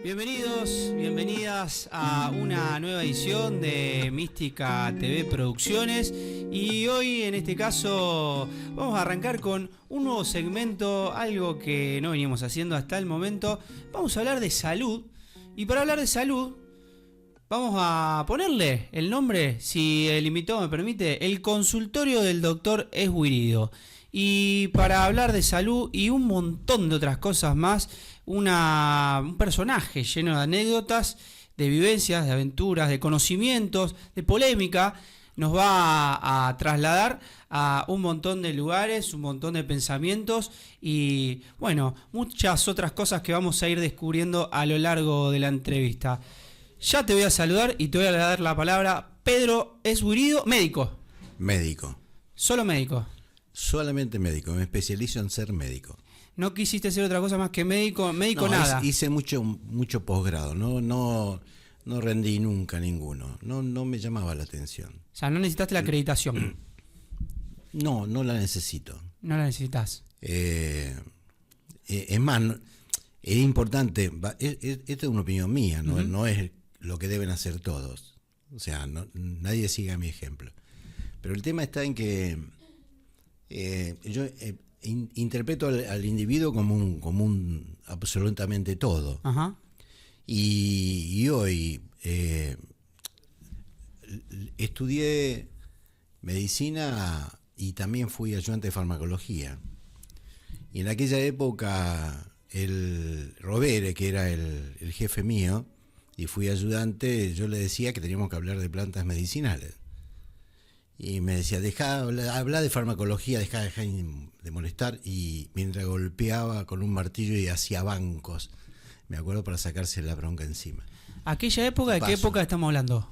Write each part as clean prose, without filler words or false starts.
Bienvenidos, bienvenidas a una nueva edición de Mística TV Producciones y hoy en este caso vamos a arrancar con un nuevo segmento, algo que no veníamos haciendo hasta el momento. Vamos a hablar de salud y para hablar de salud vamos a ponerle el nombre, si el invitado me permite, el consultorio del doctor Esguirido. Y para hablar de salud y un montón de otras cosas más, un personaje lleno de anécdotas, de vivencias, de aventuras, de conocimientos, de polémica, nos va a trasladar a un montón de lugares, un montón de pensamientos y, bueno, muchas otras cosas que vamos a ir descubriendo a lo largo de la entrevista. Ya te voy a saludar y te voy a dar la palabra. Pedro Esguirido, médico. Médico. Solo médico. Solamente médico, me especializo en ser médico. No quisiste ser otra cosa más que médico, no, nada. Hice mucho posgrado, no rendí nunca ninguno, no me llamaba la atención. O sea, no necesitaste la acreditación. No la necesito. No la necesitas. Es más, es importante, esta es una opinión mía, no es lo que deben hacer todos. O sea, nadie siga mi ejemplo. Pero el tema está en que yo interpreto al individuo como un absolutamente todo. Ajá. Y hoy estudié medicina y también fui ayudante de farmacología. Y en aquella época el Robere, que era el jefe mío, y fui ayudante, yo le decía que teníamos que hablar de plantas medicinales. Y me decía, habla de farmacología, deja de molestar. Y mientras golpeaba con un martillo y hacía bancos, me acuerdo, para sacarse la bronca encima. ¿Aquella época? ¿De qué época estamos hablando?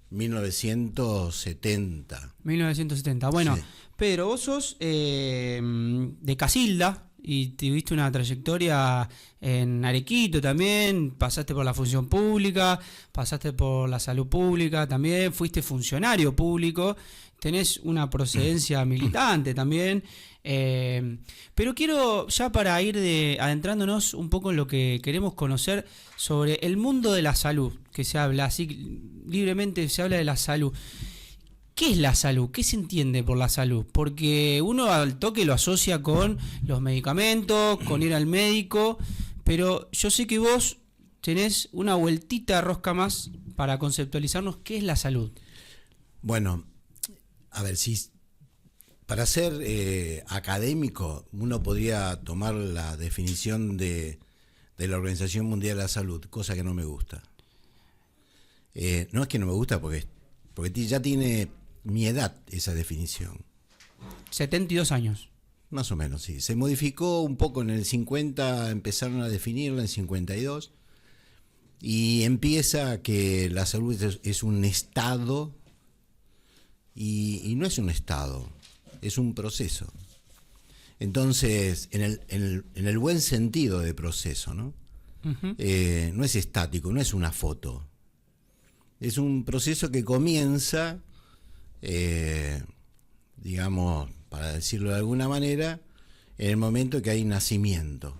1970. 1970. Bueno, sí. Pedro, vos sos de Casilda y tuviste una trayectoria en Arequito también, pasaste por la función pública, pasaste por la salud pública también, fuiste funcionario público, tenés una procedencia militante también, pero quiero ya para ir adentrándonos un poco en lo que queremos conocer sobre el mundo de la salud, que se habla así libremente, se habla de la salud. ¿Qué es la salud? ¿Qué se entiende por la salud? Porque uno al toque lo asocia con los medicamentos, con ir al médico, pero yo sé que vos tenés una vueltita de rosca más para conceptualizarnos qué es la salud. Bueno, a ver, para ser académico uno podría tomar la definición de la Organización Mundial de la Salud, cosa que no me gusta. No es que no me gusta porque ya tiene mi edad esa definición. 72 años. Más o menos, sí. Se modificó un poco en el 50, empezaron a definirla en el 52, y empieza que la salud es un estado, y no es un estado, es un proceso. Entonces, en el buen sentido de proceso, ¿no? Uh-huh. No es estático, no es una foto. Es un proceso que comienza, digamos, para decirlo de alguna manera, en el momento que hay nacimiento.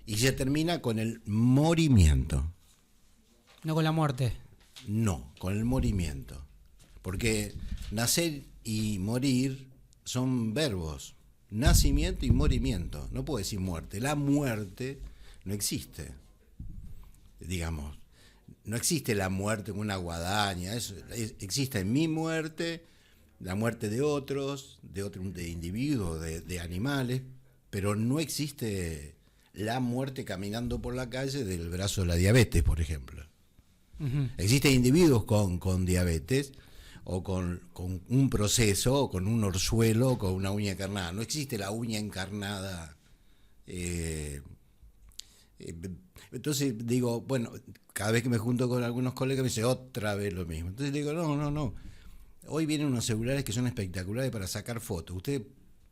Y se termina con el morimiento. No con la muerte. No, con el morimiento. Porque nacer y morir son verbos. Nacimiento y morimiento. No puedo decir muerte. La muerte no existe. Digamos. No existe la muerte como una guadaña, existe mi muerte, la muerte de otros, de individuos, de animales, pero no existe la muerte caminando por la calle del brazo de la diabetes, por ejemplo. Uh-huh. Existen individuos con diabetes o con un proceso, o con un orzuelo, o con una uña encarnada. No existe la uña encarnada. Entonces digo, bueno, cada vez que me junto con algunos colegas me dicen otra vez lo mismo. Entonces digo, no. Hoy vienen unos celulares que son espectaculares para sacar fotos. Ustedes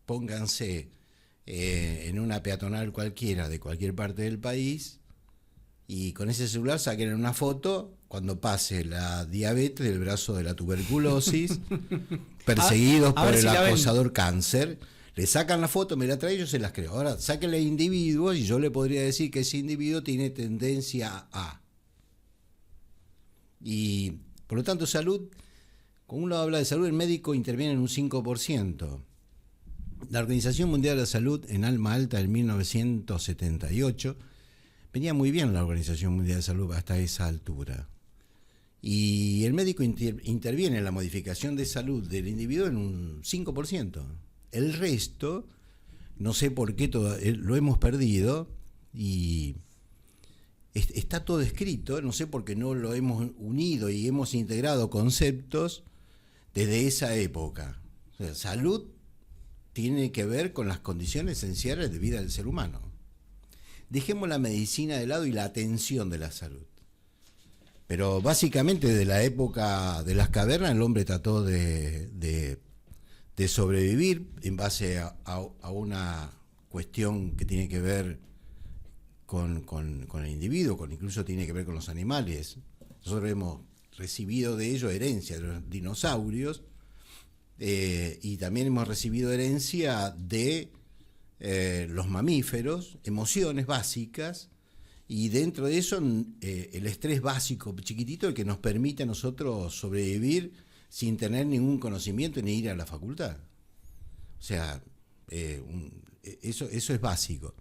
pónganse en una peatonal cualquiera de cualquier parte del país y con ese celular saquen una foto cuando pase la diabetes del brazo de la tuberculosis, perseguidos por el acosador cáncer. Le sacan la foto, me la trae, yo se las creo. Ahora, sáquenle individuos y yo le podría decir que ese individuo tiene tendencia a. Y, por lo tanto, salud, cuando uno habla de salud, el médico interviene en un 5%. La Organización Mundial de la Salud, en Alma Alta, en 1978, venía muy bien la Organización Mundial de Salud hasta esa altura. Y el médico interviene en la modificación de salud del individuo en un 5%. El resto, no sé por qué lo hemos perdido y está todo escrito, no sé por qué no lo hemos unido y hemos integrado conceptos desde esa época. O sea, salud tiene que ver con las condiciones esenciales de vida del ser humano. Dejemos la medicina de lado y la atención de la salud. Pero básicamente desde la época de las cavernas el hombre trató de sobrevivir en base a una cuestión que tiene que ver con el individuo, incluso tiene que ver con los animales. Nosotros hemos recibido de ello herencia de los dinosaurios y también hemos recibido herencia de los mamíferos, emociones básicas, y dentro de eso el estrés básico chiquitito, el que nos permite a nosotros sobrevivir sin tener ningún conocimiento ni ir a la facultad. O sea, eso es básico.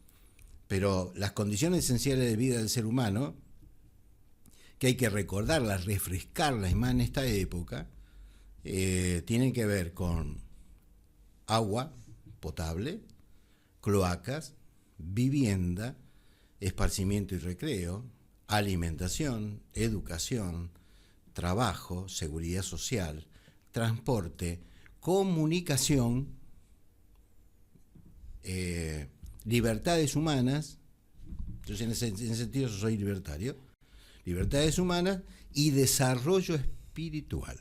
Pero las condiciones esenciales de vida del ser humano, que hay que recordarlas, refrescarlas, y más en esta época, tienen que ver con agua potable, cloacas, vivienda, esparcimiento y recreo, alimentación, educación, trabajo, seguridad social, transporte, comunicación, libertades humanas. Yo en ese sentido yo soy libertario. Libertades humanas y desarrollo espiritual,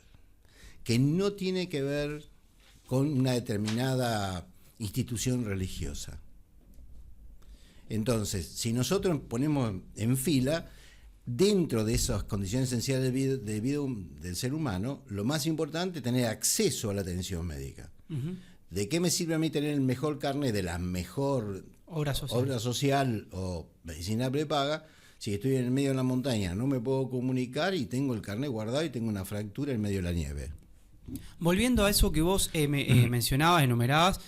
que no tiene que ver con una determinada institución religiosa. Entonces, si nosotros ponemos en fila, dentro de esas condiciones esenciales de vida del ser humano, lo más importante es tener acceso a la atención médica. Uh-huh. ¿De qué me sirve a mí tener el mejor carnet de la mejor obra social o medicina prepaga si estoy en el medio de la montaña, no me puedo comunicar y tengo el carnet guardado y tengo una fractura en medio de la nieve? Volviendo a eso que vos mencionabas, enumerabas,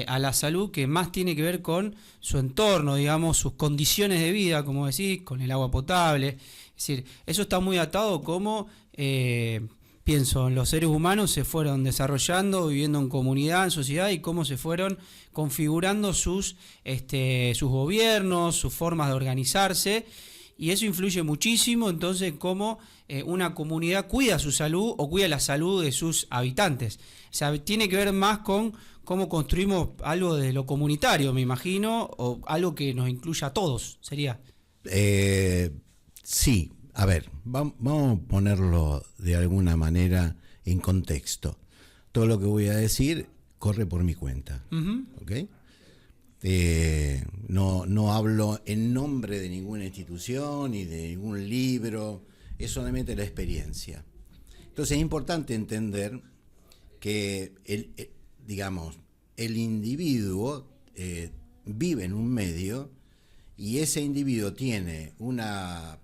a la salud que más tiene que ver con su entorno, digamos, sus condiciones de vida, como decís, con el agua potable. Es decir, eso está muy atado como, pienso, los seres humanos se fueron desarrollando, viviendo en comunidad, en sociedad, y cómo se fueron configurando sus gobiernos, sus formas de organizarse, y eso influye muchísimo, entonces, cómo una comunidad cuida su salud o cuida la salud de sus habitantes. O sea, tiene que ver más con cómo construimos algo de lo comunitario, me imagino, o algo que nos incluya a todos, sería. Sí, a ver, vamos a ponerlo de alguna manera en contexto. Todo lo que voy a decir corre por mi cuenta, uh-huh. ¿Ok? No hablo en nombre de ninguna institución ni de ningún libro, es solamente la experiencia. Entonces es importante entender que el individuo vive en un medio y ese individuo tiene una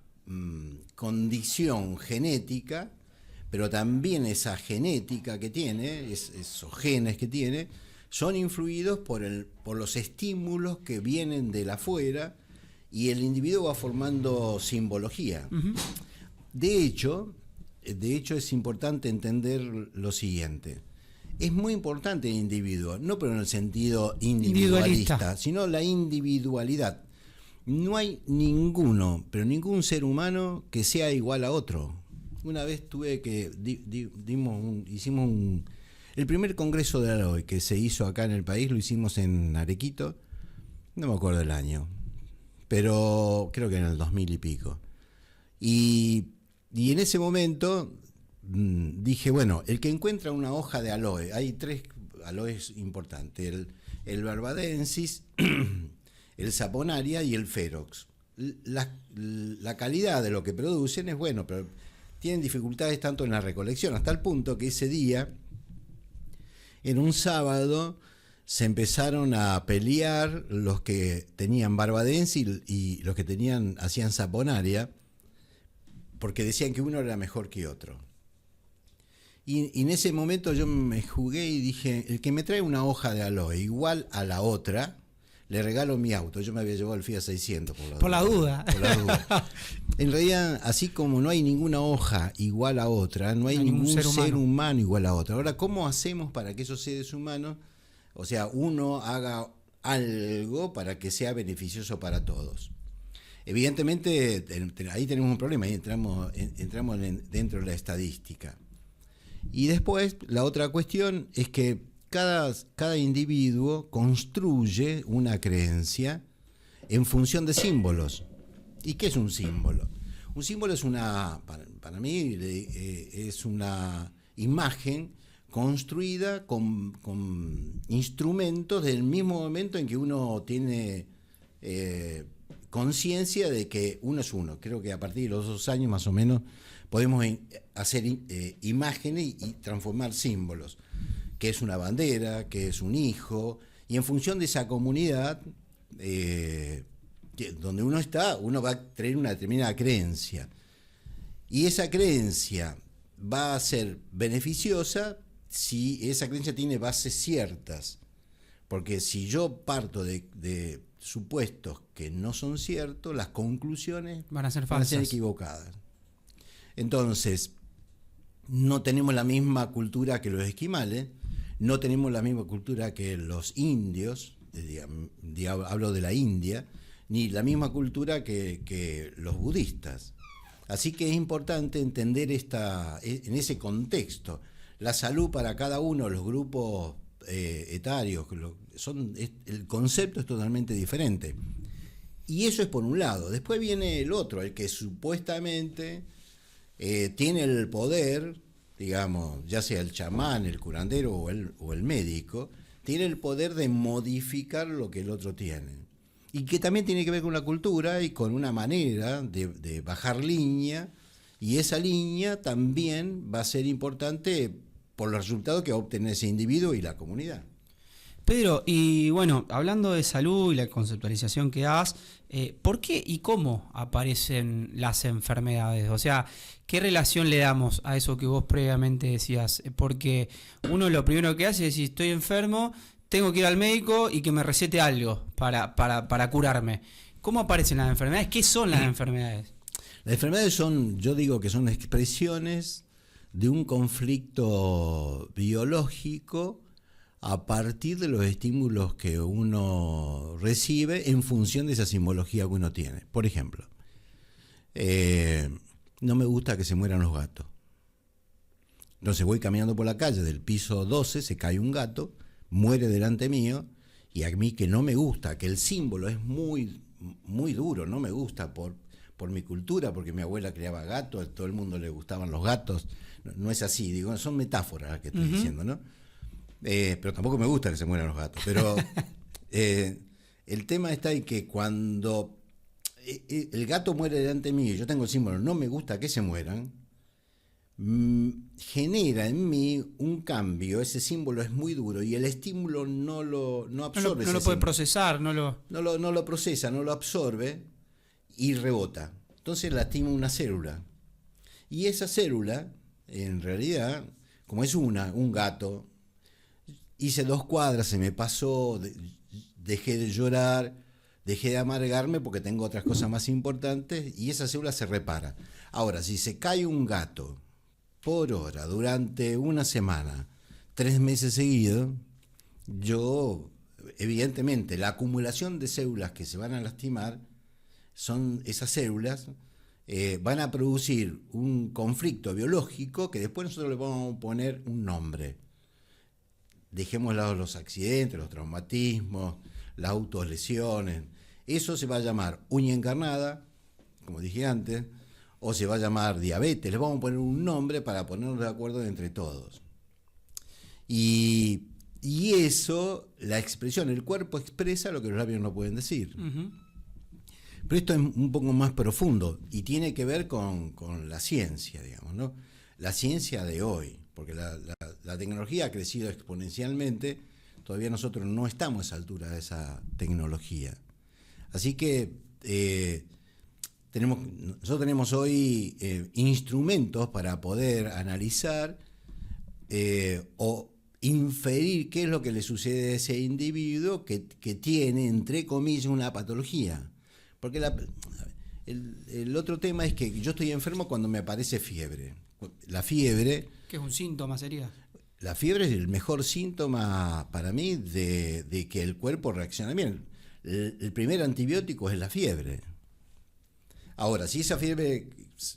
condición genética, pero también esa genética que tiene, esos genes que tiene, son influidos por los estímulos que vienen de afuera y el individuo va formando simbología. Uh-huh. De hecho, es importante entender lo siguiente. Es muy importante el individuo, no pero en el sentido individualista, sino la individualidad. No hay ningún ser humano que sea igual a otro. Una vez hicimos el primer congreso de Aloe que se hizo acá en el país, lo hicimos en Arequito, no me acuerdo el año, pero creo que en el 2000 y pico. Y en ese momento dije, bueno, el que encuentra una hoja de aloe, hay 3 aloes importantes, el barbadensis, el saponaria y el ferox. La calidad de lo que producen es bueno, pero tienen dificultades tanto en la recolección, hasta el punto que ese día, en un sábado, se empezaron a pelear los que tenían barbadense y los que hacían saponaria, porque decían que uno era mejor que otro. Y en ese momento yo me jugué y dije, el que me trae una hoja de aloe igual a la otra, le regalo mi auto. Yo me había llevado el Fiat 600 por la duda. Por la duda. En realidad, así como no hay ninguna hoja igual a otra, no hay ningún ser humano igual a otro. Ahora, ¿cómo hacemos para que esos seres humanos, o sea, uno haga algo para que sea beneficioso para todos? Evidentemente, ahí tenemos un problema, ahí entramos dentro de la estadística. Y después, la otra cuestión es que cada individuo construye una creencia en función de símbolos. ¿Y qué es un símbolo? Un símbolo es para mí, es una imagen construida con instrumentos del mismo momento en que uno tiene conciencia de que uno es uno. Creo que a partir de los 2 años más o menos podemos hacer imágenes y transformar símbolos, que es una bandera, que es un hijo, y en función de esa comunidad donde uno está, uno va a tener una determinada creencia. Y esa creencia va a ser beneficiosa si esa creencia tiene bases ciertas. Porque si yo parto de supuestos que no son ciertos, las conclusiones van a ser falsas, van a ser equivocadas. Entonces, no tenemos la misma cultura que los esquimales, no tenemos la misma cultura que los indios, hablo de la India, ni la misma cultura que los budistas. Así que es importante entender en ese contexto. La salud para cada uno, los grupos etarios, el concepto es totalmente diferente. Y eso es por un lado. Después viene el otro, el que supuestamente tiene el poder, digamos, ya sea el chamán, el curandero o el médico, tiene el poder de modificar lo que el otro tiene. Y que también tiene que ver con la cultura y con una manera de bajar línea, y esa línea también va a ser importante por los resultados que va a obtener ese individuo y la comunidad. Pedro, y bueno, hablando de salud y la conceptualización que das, ¿por qué y cómo aparecen las enfermedades? O sea, ¿qué relación le damos a eso que vos previamente decías? Porque uno lo primero que hace es decir, estoy enfermo, tengo que ir al médico y que me recete algo para curarme. ¿Cómo aparecen las enfermedades? ¿Qué son las enfermedades? Las enfermedades yo digo que son expresiones de un conflicto biológico a partir de los estímulos que uno recibe en función de esa simbología que uno tiene. Por ejemplo, no me gusta que se mueran los gatos. Entonces voy caminando por la calle, del piso 12 se cae un gato, muere delante mío, y a mí que no me gusta, que el símbolo es muy, muy duro, no me gusta por mi cultura, porque mi abuela criaba gatos, a todo el mundo le gustaban los gatos, no es así, digo, son metáforas las que estoy diciendo, ¿no? Pero tampoco me gusta que se mueran los gatos, pero el tema está en que cuando el gato muere delante mío y yo tengo el símbolo, no me gusta que se mueran, genera en mí un cambio, ese símbolo es muy duro y el estímulo no absorbe. No lo puede procesar, no lo procesa, no lo absorbe y rebota. Entonces lastima una célula. Y esa célula, en realidad, como es un gato, hice 2 cuadras, se me pasó, dejé de llorar, dejé de amargarme porque tengo otras cosas más importantes y esa célula se repara. Ahora, si se cae un gato por hora durante una semana, 3 meses seguidos, evidentemente, la acumulación de células que se van a lastimar, esas células van a producir un conflicto biológico que después nosotros le vamos a poner un nombre. Dejemos de lado los accidentes, los traumatismos, las autolesiones. Eso se va a llamar uña encarnada, como dije antes, o se va a llamar diabetes. Les vamos a poner un nombre para ponernos de acuerdo entre todos. Y eso, la expresión, el cuerpo expresa lo que los labios no pueden decir. Uh-huh. Pero esto es un poco más profundo y tiene que ver con la ciencia, digamos, ¿no? La ciencia de hoy, porque la tecnología ha crecido exponencialmente Todavía nosotros no estamos a esa altura de esa tecnología. Así que nosotros tenemos hoy instrumentos para poder analizar o inferir qué es lo que le sucede a ese individuo que tiene, entre comillas, una patología. Porque el otro tema es que yo estoy enfermo cuando me aparece fiebre. La fiebre... ¿Qué es un síntoma, sería? La fiebre es el mejor síntoma para mí de que el cuerpo reacciona bien. El primer antibiótico es la fiebre. Ahora, si esa fiebre,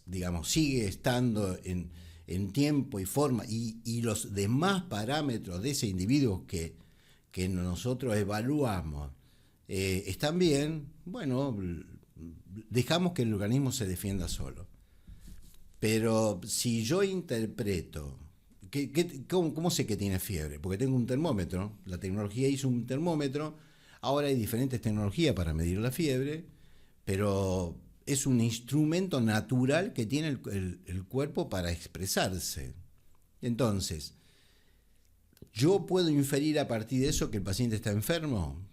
digamos, sigue estando en tiempo y forma y los demás parámetros de ese individuo que nosotros evaluamos están bien, bueno, dejamos que el organismo se defienda solo. Pero si yo interpreto, ¿cómo sé que tiene fiebre? Porque tengo un termómetro, la tecnología hizo un termómetro, ahora hay diferentes tecnologías para medir la fiebre, pero es un instrumento natural que tiene el cuerpo para expresarse. Entonces, ¿yo puedo inferir a partir de eso que el paciente está enfermo?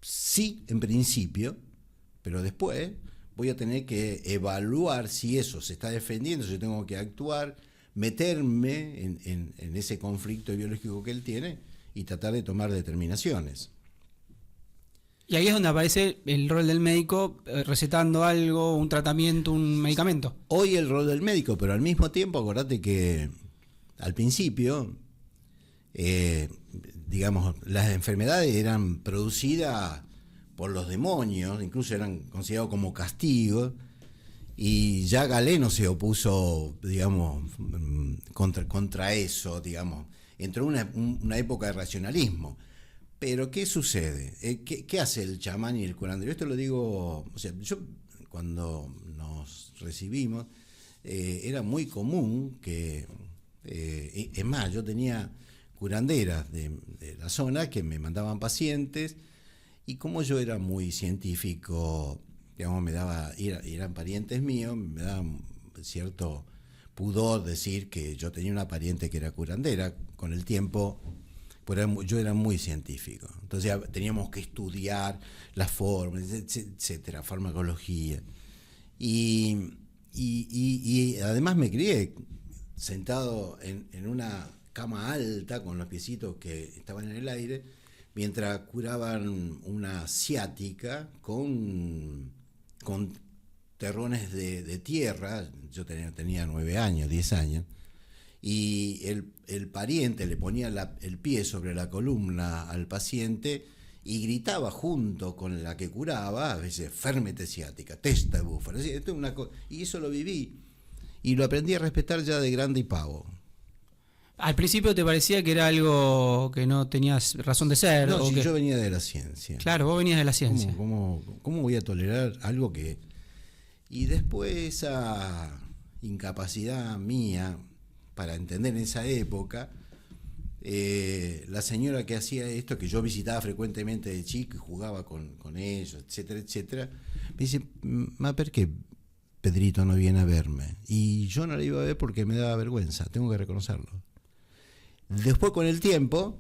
Sí, en principio, pero después voy a tener que evaluar si eso se está defendiendo, si yo tengo que actuar, meterme en ese conflicto biológico que él tiene y tratar de tomar determinaciones. Y ahí es donde aparece el rol del médico recetando algo, un tratamiento, un medicamento. Hoy el rol del médico, pero al mismo tiempo acordate que al principio, digamos, las enfermedades eran producidas por los demonios, incluso eran considerados como castigos, y ya Galeno se opuso, digamos, contra eso, digamos. Entró una época de racionalismo. Pero, ¿qué sucede? ¿Qué hace el chamán y el curandero? Esto lo digo, o sea, yo cuando nos recibimos, era muy común que, es más, yo tenía curanderas de la zona que me mandaban pacientes, y como yo era muy científico, digamos, eran parientes míos, me daba cierto pudor decir que yo tenía una pariente que era curandera. Con el tiempo, yo era muy científico, entonces teníamos que estudiar las formas, etcétera, farmacología, y además me crié sentado en una cama alta con los piecitos que estaban en el aire mientras curaban una ciática con terrones de tierra. Yo tenía 9 años, 10 años, y el pariente le ponía el pie sobre la columna al paciente y gritaba junto con la que curaba, a veces, férmete ciática, testa de búfalo. Y eso lo viví y lo aprendí a respetar ya de grande y pavo. Al principio te parecía que era algo que no tenías razón de ser. No, si yo venía de la ciencia. Claro, vos venías de la ciencia. ¿Cómo voy a tolerar algo que...? Y después esa incapacidad mía para entender en esa época, la señora que hacía esto, que yo visitaba frecuentemente de chico y jugaba con ellos, etcétera, etcétera, me dice, ma, ¿por qué Pedrito no viene a verme? Y yo no la iba a ver porque me daba vergüenza, tengo que reconocerlo. Después, con el tiempo,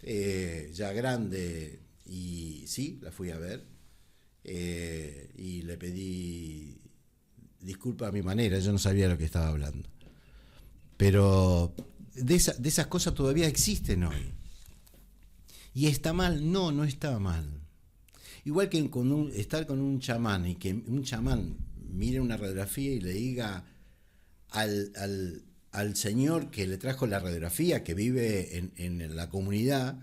ya grande, y sí, la fui a ver, y le pedí disculpa a mi manera, yo no sabía lo que estaba hablando. Pero de esas cosas todavía existen hoy. ¿Y está mal? No, no está mal. Igual que estar con un chamán y que un chamán mire una radiografía y le diga al señor que le trajo la radiografía, que vive en la comunidad,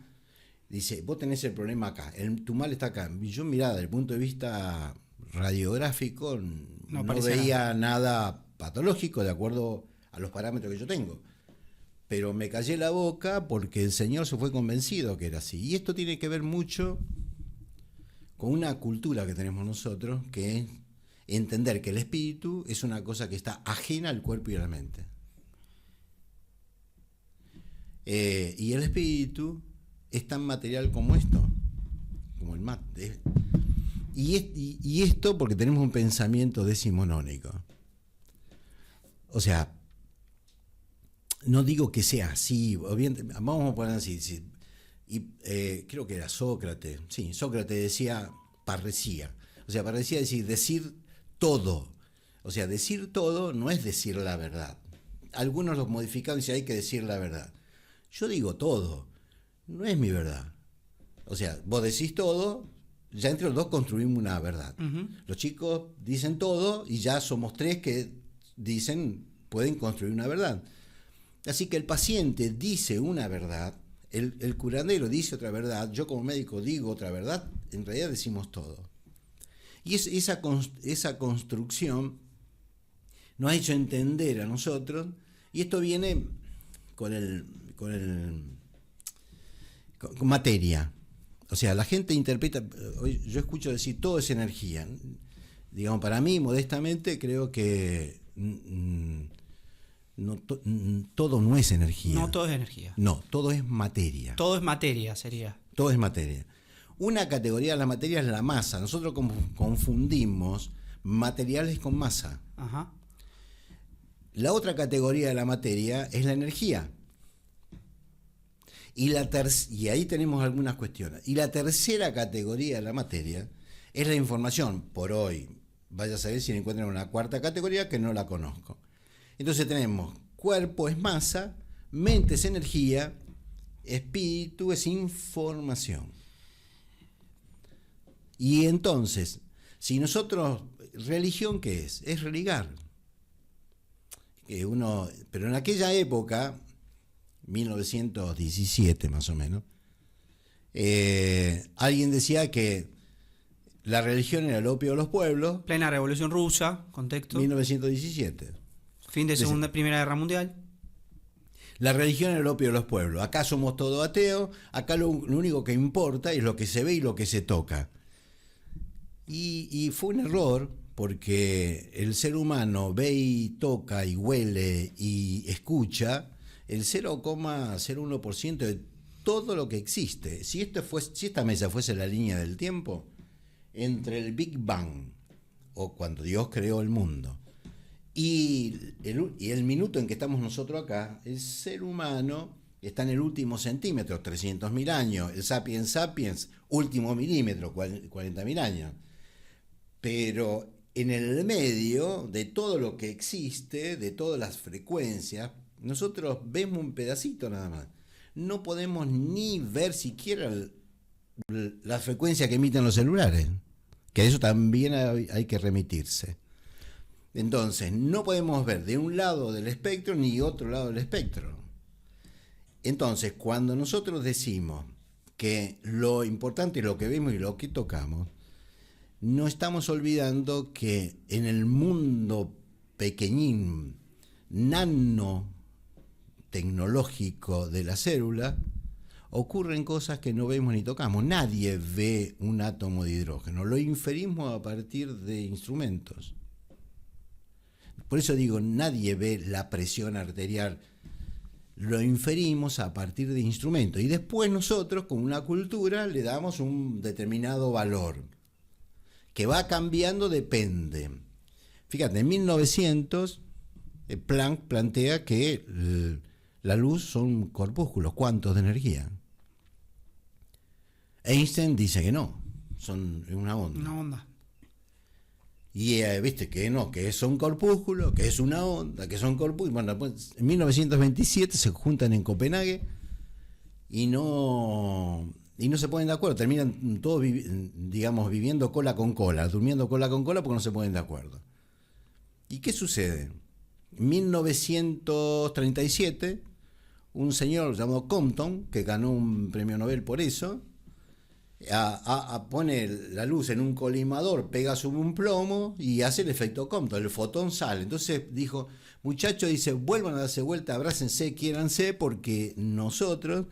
dice, vos tenés el problema acá, tu mal está acá. Y yo, mirá, desde el punto de vista radiográfico, no veía nada patológico de acuerdo a los parámetros que yo tengo. Pero me callé la boca porque el señor se fue convencido que era así. Y esto tiene que ver mucho con una cultura que tenemos nosotros, que es entender que el espíritu es una cosa que está ajena al cuerpo y a la mente. Y el espíritu es tan material como esto, como el mate. Y esto porque tenemos un pensamiento decimonónico. O sea, no digo que sea así, vamos a poner así, y creo que era Sócrates, sí, Sócrates decía parresía. O sea, parresía es decir todo. O sea, decir todo no es decir la verdad. Algunos lo modificaron y dicen hay que decir la verdad. Yo digo todo, no es mi verdad. O sea, vos decís todo, ya entre los dos construimos una verdad. Uh-huh. Los chicos dicen todo y ya somos tres que pueden construir una verdad. Así que el paciente dice una verdad, el curandero dice otra verdad, yo como médico digo otra verdad, en realidad decimos todo. Y esa construcción nos ha hecho entender a nosotros, y esto viene con materia. O sea, la gente interpreta, yo escucho decir todo es energía. Digamos, para mí, modestamente, creo que todo no es energía. No todo es energía. No, todo es materia. Todo es materia, sería. Todo es materia. Una categoría de la materia es la masa. Nosotros confundimos materiales con masa. Ajá. La otra categoría de la materia es la energía. Y ahí tenemos algunas cuestiones. Y la tercera categoría de la materia es la información. Por hoy, vaya a saber si encuentran una cuarta categoría que no la conozco. Entonces tenemos cuerpo es masa, mente es energía, espíritu es información. Y entonces, si nosotros, religión, ¿qué es? Es religar. Pero en aquella época, 1917 más o menos, alguien decía que la religión era el opio de los pueblos. Plena Revolución Rusa, contexto. 1917. Fin de Primera Guerra Mundial. La religión era el opio de los pueblos. Acá somos todos ateos, acá lo único que importa es lo que se ve y lo que se toca. Y fue un error, porque el ser humano ve y toca y huele y escucha el 0,01% de todo lo que existe. Si esta mesa fuese la línea del tiempo, entre el Big Bang, o cuando Dios creó el mundo, y el minuto en que estamos nosotros acá, el ser humano está en el último centímetro, 300.000 años, el sapiens sapiens, último milímetro, 40.000 años. Pero en el medio de todo lo que existe, de todas las frecuencias, nosotros vemos un pedacito nada más. No podemos ni ver siquiera la frecuencia que emiten los celulares, que a eso también hay que remitirse. Entonces, no podemos ver de un lado del espectro ni otro lado del espectro. Entonces, cuando nosotros decimos que lo importante es lo que vemos y lo que tocamos, no estamos olvidando que en el mundo pequeñín, nanotecnológico de la célula, ocurren cosas que no vemos ni tocamos. Nadie ve un átomo de hidrógeno, lo inferimos a partir de instrumentos. Por eso digo, nadie ve la presión arterial, lo inferimos a partir de instrumentos. Y después nosotros, con una cultura, le damos un determinado valor, que va cambiando, depende. Fíjate, en 1900, Planck plantea que la luz son corpúsculos, cuantos de energía. Einstein dice que no, son una onda. Una onda. Y viste que no, que son corpúsculos, que es una onda, que son corpúsculos. Bueno, pues, en 1927 se juntan en Copenhague y no se ponen de acuerdo, terminan todos viviendo cola con cola, durmiendo cola con cola porque no se ponen de acuerdo. ¿Y qué sucede? En 1937, un señor llamado Compton, que ganó un premio Nobel por eso, pone la luz en un colimador, pega sobre un plomo y hace el efecto Compton, el fotón sale. Entonces dijo, muchachos, dice, vuelvan a darse vuelta, abrácense, quiéranse, porque nosotros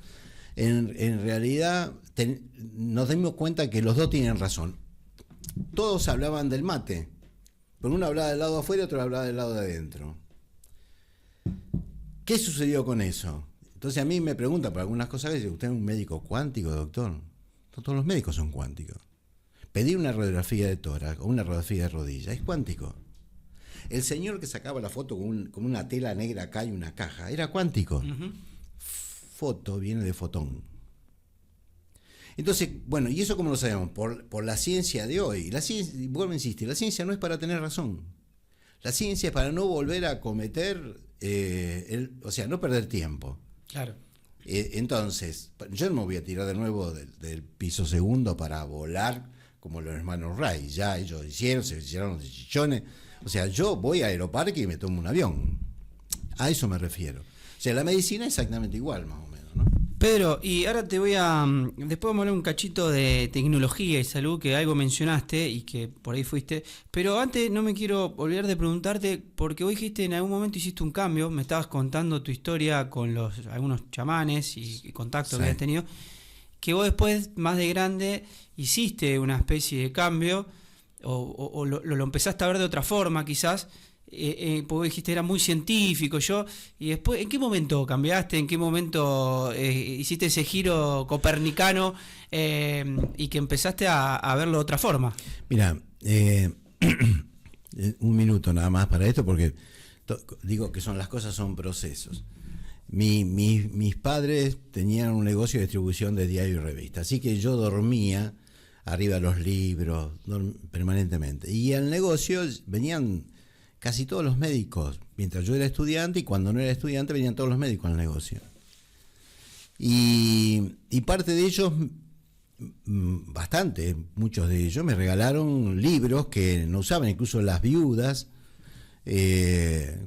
en realidad nos dimos cuenta que los dos tienen razón. Todos hablaban del mate, pero uno hablaba del lado de afuera y otro hablaba del lado de adentro. ¿Qué sucedió con eso? Entonces a mí me preguntan por algunas cosas, que ¿usted es un médico cuántico, doctor? Todos los médicos son cuánticos. Pedir una radiografía de tórax o una radiografía de rodilla es cuántico. El señor que sacaba la foto con una tela negra acá y una caja era cuántico. Uh-huh. Foto viene de fotón. Entonces, bueno, ¿y eso cómo lo sabemos? Por la ciencia de hoy. La ciencia, vuelvo a insistir, la ciencia no es para tener razón. La ciencia es para no volver a cometer, o sea, no perder tiempo. Claro. Entonces, yo no me voy a tirar de nuevo del piso segundo para volar como los hermanos Wright. Ya ellos se hicieron los chichones. O sea, yo voy a Aeroparque y me tomo un avión. A eso me refiero. O sea, la medicina es exactamente igual, más o menos, ¿no? Pedro, y ahora te voy a... Después vamos a hablar un cachito de tecnología y salud, que algo mencionaste y que por ahí fuiste. Pero antes no me quiero olvidar de preguntarte, porque vos dijiste en algún momento hiciste un cambio, me estabas contando tu historia con algunos chamanes y contactos que habías tenido, que vos después, más de grande, hiciste una especie de cambio, o lo empezaste a ver de otra forma quizás, porque dijiste era muy científico y después, ¿en qué momento cambiaste? ¿En qué momento hiciste ese giro copernicano y que empezaste a verlo de otra forma? Mira, un minuto nada más para esto, porque digo que las cosas son procesos. Mis padres tenían un negocio de distribución de diario y revista, así que yo dormía arriba de los libros permanentemente. Y al negocio venían casi todos los médicos, mientras yo era estudiante, y cuando no era estudiante venían todos los médicos al negocio. Y parte de ellos, muchos de ellos, me regalaron libros que no usaban, incluso las viudas,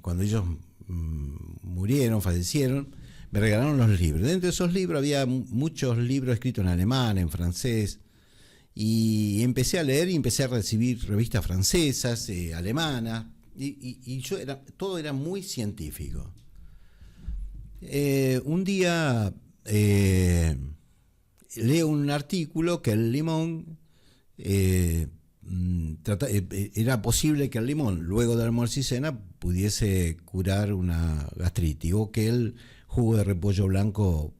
cuando ellos murieron, fallecieron, me regalaron los libros. Dentro de esos libros había muchos libros escritos en alemán, en francés, y empecé a leer y empecé a recibir revistas francesas, alemanas, y todo era muy científico. Un día leo un artículo que el limón era posible que el limón, luego del almuerzo y cena, pudiese curar una gastritis, o que el jugo de repollo blanco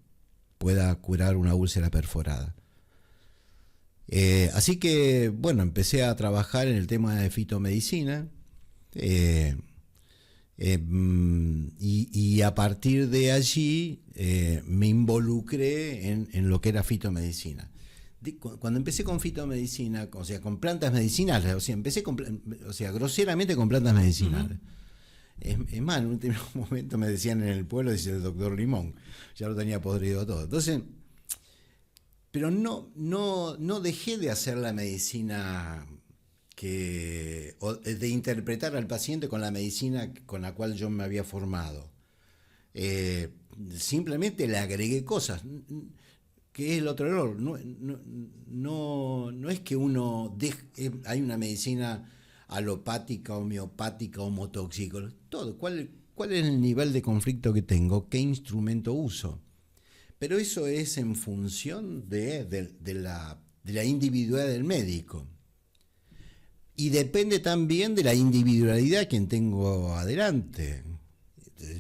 pueda curar una úlcera perforada. Así que, bueno, empecé a trabajar en el tema de fitomedicina, y a partir de allí me involucré en lo que era fitomedicina. Cuando empecé con fitomedicina, o sea, con plantas medicinales, o sea, empecé groseramente con plantas medicinales. Es más, en un momento me decían en el pueblo, dice el doctor Limón, ya lo tenía podrido todo. Entonces, pero no dejé de hacer la medicina o de interpretar al paciente con la medicina con la cual yo me había formado. Simplemente le agregué cosas, que es el otro error. No es que uno hay una medicina alopática, homeopática, homotóxica, todo. ¿Cuál es el nivel de conflicto que tengo? ¿Qué instrumento uso? Pero eso es en función de la individualidad del médico. Y depende también de la individualidad de quien tengo adelante.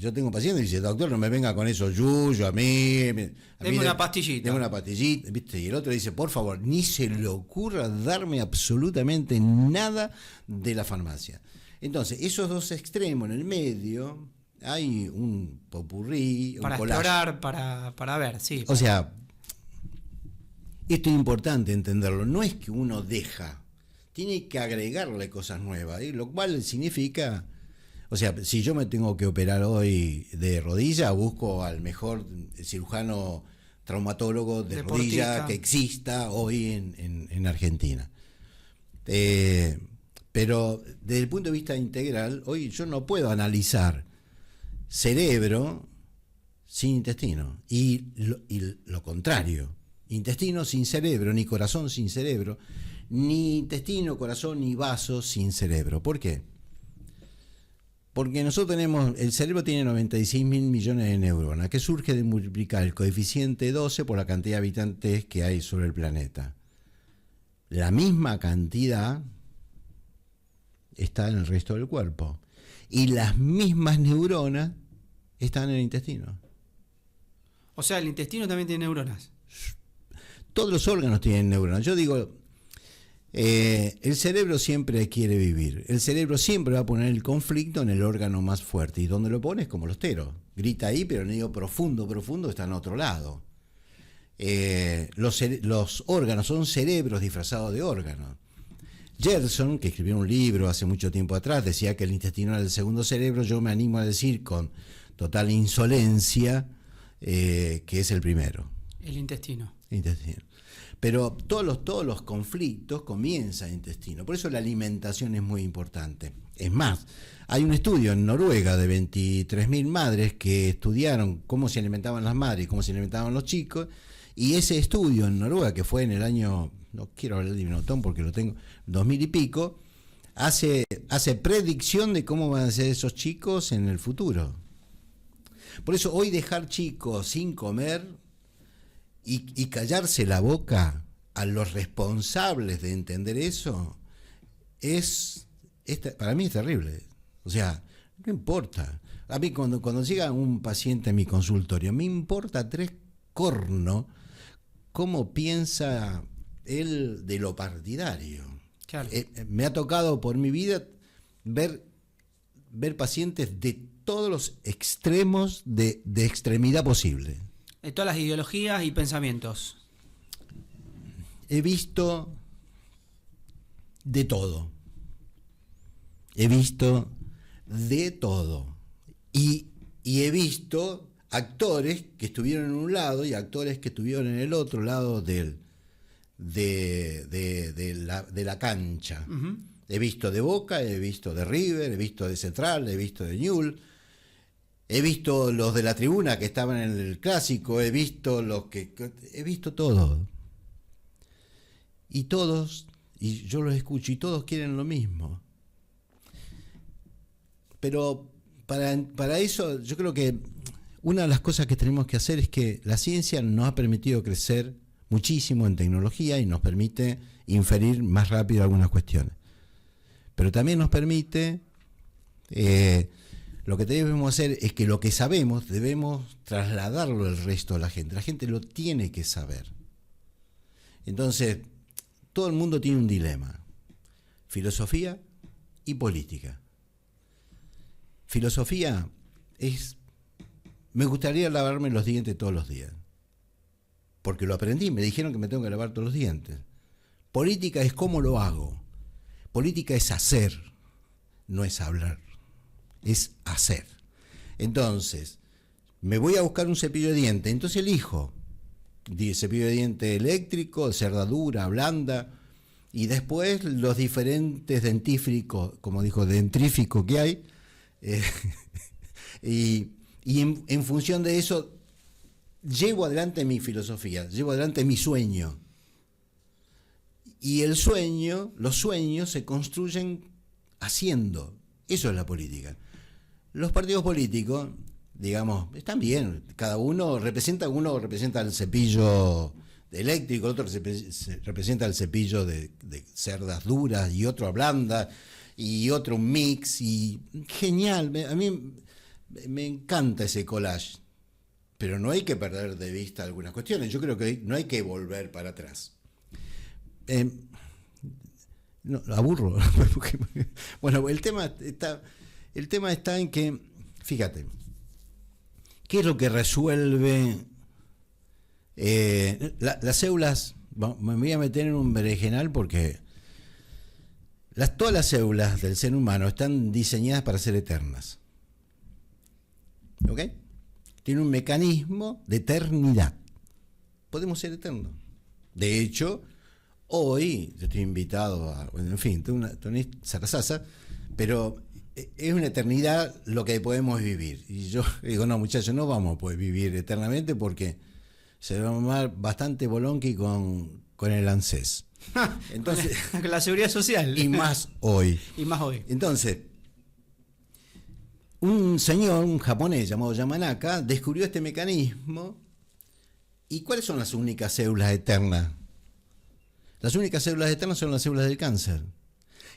Yo tengo un paciente y dice, doctor, no me venga con eso yuyo, a mí... Deme una pastillita. Deme una pastillita, ¿viste? Y el otro dice, por favor, ni se le ocurra darme absolutamente nada de la farmacia. Entonces, esos dos extremos en el medio, hay un popurrí, para un collage. Explorar, para ver, sí. O sea, esto es importante entenderlo. No es que uno deja, tiene que agregarle cosas nuevas, lo cual significa... O sea, si yo me tengo que operar hoy de rodilla, busco al mejor cirujano traumatólogo de rodilla que exista hoy en Argentina. Pero desde el punto de vista integral, hoy yo no puedo analizar cerebro sin intestino. Y lo contrario, intestino sin cerebro, ni corazón sin cerebro, ni intestino, corazón, ni vaso sin cerebro. ¿Por qué? Porque nosotros el cerebro tiene 96 mil millones de neuronas, que surge de multiplicar el coeficiente 12 por la cantidad de habitantes que hay sobre el planeta. La misma cantidad está en el resto del cuerpo. Y las mismas neuronas están en el intestino. O sea, el intestino también tiene neuronas. Todos los órganos tienen neuronas. Yo digo... el cerebro siempre quiere vivir. El cerebro siempre va a poner el conflicto en el órgano más fuerte. ¿Y dónde lo pones? Como los teros. Grita ahí, pero el nido profundo está en otro lado. los órganos son cerebros disfrazados de órganos. Gerson, que escribió un libro hace mucho tiempo atrás, decía que el intestino era el segundo cerebro. Yo me animo a decir con total insolencia que es el primero. El intestino. Pero todos los conflictos comienzan en el intestino. Por eso la alimentación es muy importante. Es más, hay un estudio en Noruega de 23.000 madres que estudiaron cómo se alimentaban las madres y cómo se alimentaban los chicos. Y ese estudio en Noruega, que fue en el año, no quiero hablar de Minotón porque lo tengo, 2000 y pico, hace predicción de cómo van a ser esos chicos en el futuro. Por eso hoy dejar chicos sin comer y callarse la boca a los responsables de entender eso para mí es terrible. O sea, no importa. A mí cuando llega un paciente a mi consultorio, me importa 3 cornos cómo piensa él de lo partidario. Claro. Me ha tocado por mi vida ver pacientes de todos los extremos de extremidad posible. De todas las ideologías y pensamientos. He visto de todo. He visto de todo. Y he visto actores que estuvieron en un lado y actores que estuvieron en el otro lado de la cancha. Uh-huh. He visto de Boca, he visto de River, he visto de Central, he visto de Newell's, he visto los de la tribuna que estaban en el clásico, he visto todo. Y yo los escucho y todos quieren lo mismo. Pero para eso yo creo que una de las cosas que tenemos que hacer es que la ciencia nos ha permitido crecer muchísimo en tecnología y nos permite inferir más rápido algunas cuestiones. Pero también nos permite, lo que debemos hacer es que lo que sabemos debemos trasladarlo al resto de la gente. La gente lo tiene que saber. Entonces, todo el mundo tiene un dilema: filosofía y política. Filosofía es: me gustaría lavarme los dientes todos los días, porque lo aprendí, me dijeron que me tengo que lavar todos los dientes. Política es cómo lo hago. Política es hacer, no es hablar, es hacer. Entonces, me voy a buscar un cepillo de dientes, entonces elijo cepillo de dientes eléctrico, cerradura, blanda, y después los diferentes dentríficos que hay, y en función de eso llevo adelante mi filosofía, llevo adelante mi sueño. Y los sueños se construyen haciendo. Eso es la política. Los partidos políticos, digamos, están bien. Uno representa el cepillo eléctrico, otro representa el cepillo de cerdas duras, y otro blanda, y otro un mix. Y genial. A mí me encanta ese collage. Pero no hay que perder de vista algunas cuestiones. Yo creo que no hay que volver para atrás. No, aburro. Bueno, el tema está en que, fíjate, ¿qué es lo que resuelve las células? Me voy a meter en un berenjenal porque todas las células del ser humano están diseñadas para ser eternas. ¿Ok? Tiene un mecanismo de eternidad. Podemos ser eternos. De hecho, hoy yo estoy invitado a, en fin, una zarazaza, pero es una eternidad lo que podemos vivir. Y yo digo, no, muchachos, no vamos a poder vivir eternamente porque se va a mamar bastante bolonqui con el ANSES. Entonces, con la seguridad social. Y más hoy. Entonces, un señor, un japonés llamado Yamanaka, descubrió este mecanismo. ¿Y cuáles son las únicas células eternas? Las únicas células eternas son las células del cáncer,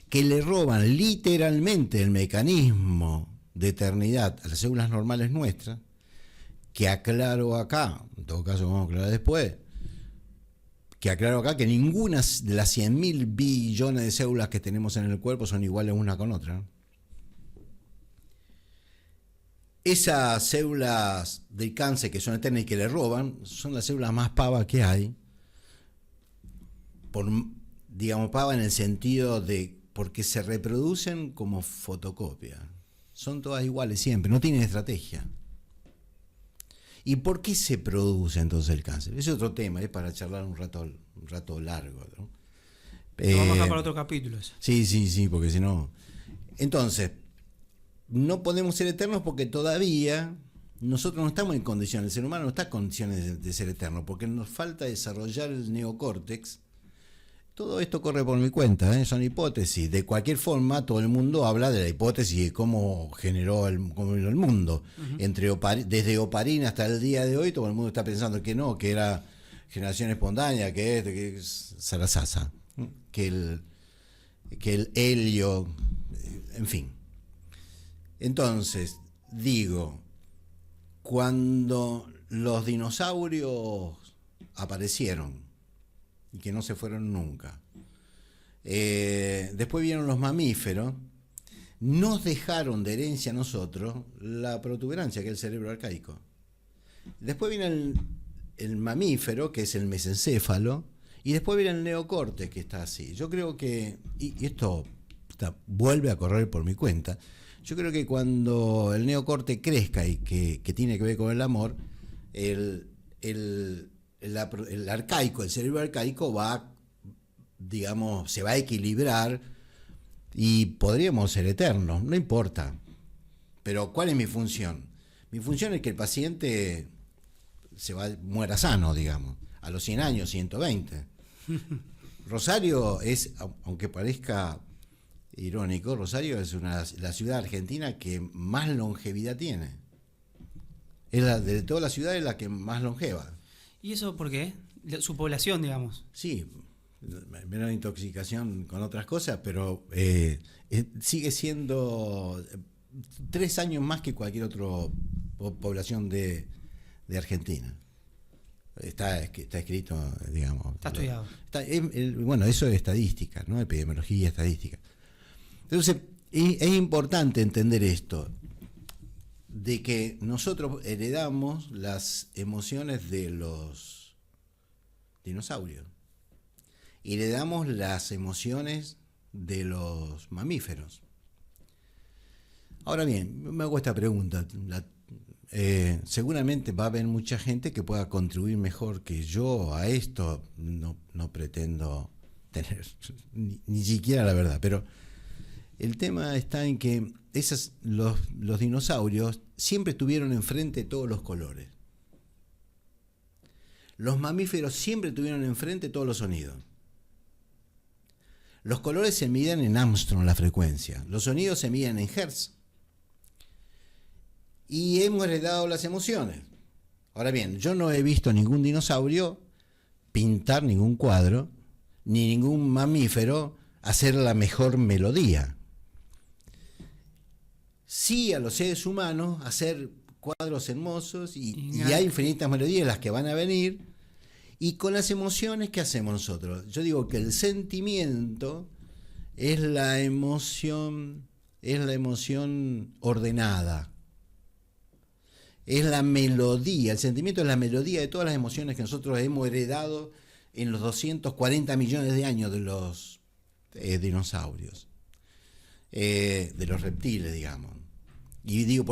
que le roban literalmente el mecanismo de eternidad a las células normales nuestras, que aclaro acá, en todo caso vamos a aclarar después, que ninguna de las 100.000 billones de células que tenemos en el cuerpo son iguales una con otra. Esas células del cáncer que son eternas y que le roban, son las células más pavas que hay. Digamos, pava en el sentido de porque se reproducen como fotocopia. Son todas iguales siempre, no tienen estrategia. ¿Y por qué se produce entonces el cáncer? Ese es otro tema, es para charlar un rato largo, ¿no? Lo vamos a dejar para otro capítulo. Sí, porque si no... Entonces, no podemos ser eternos porque todavía nosotros no estamos en condiciones, el ser humano no está en condiciones de ser eterno, porque nos falta desarrollar el neocórtex. Todo esto corre por mi cuenta, ¿eh? Son hipótesis. De cualquier forma, todo el mundo habla de la hipótesis de cómo generó el mundo. Uh-huh. Desde Oparín hasta el día de hoy, todo el mundo está pensando que no, que era generación espontánea, que es Sarasasa, que el helio, en fin. Entonces, digo, cuando los dinosaurios aparecieron, y que no se fueron nunca. Después vinieron los mamíferos, nos dejaron de herencia a nosotros la protuberancia, que es el cerebro arcaico. Después viene el mamífero, que es el mesencéfalo, y después viene el neocorte, que está así. Yo creo que, y esto vuelve a correr por mi cuenta, yo creo que cuando el neocorte crezca y que tiene que ver con el amor, el arcaico, el cerebro arcaico se va a equilibrar y podríamos ser eternos, no importa. Pero ¿cuál es mi función? Mi función es que el paciente muera sano, digamos, a los 100 años, 120. Rosario es, aunque parezca irónico, Rosario es la ciudad argentina que más longevidad tiene. De todas las ciudades la que más longeva. ¿Y eso por qué? Su población, digamos. Sí, menos intoxicación con otras cosas, pero sigue siendo 3 años más que cualquier otra población de Argentina. Está escrito, digamos. Está estudiado. Bueno, eso es estadística, ¿no? Epidemiología, estadística. Entonces, es importante entender esto, de que nosotros heredamos las emociones de los dinosaurios y heredamos las emociones de los mamíferos. Ahora bien, me hago esta pregunta. Seguramente va a haber mucha gente que pueda contribuir mejor que yo a esto. No pretendo tener ni siquiera la verdad, pero el tema está en que los dinosaurios siempre tuvieron enfrente todos los colores. Los mamíferos siempre tuvieron enfrente todos los sonidos. Los colores se miden en Armstrong, la frecuencia. Los sonidos se miden en Hertz. Y hemos heredado las emociones. Ahora bien, yo no he visto ningún dinosaurio pintar ningún cuadro, ni ningún mamífero hacer la mejor melodía. Sí, a los seres humanos hacer cuadros hermosos y hay infinitas melodías las que van a venir. Y con las emociones, ¿qué hacemos nosotros? Yo digo que el sentimiento es la emoción ordenada. Es la melodía, el sentimiento es la melodía de todas las emociones que nosotros hemos heredado en los 240 millones de años de los dinosaurios, de los reptiles, digamos. Y digo,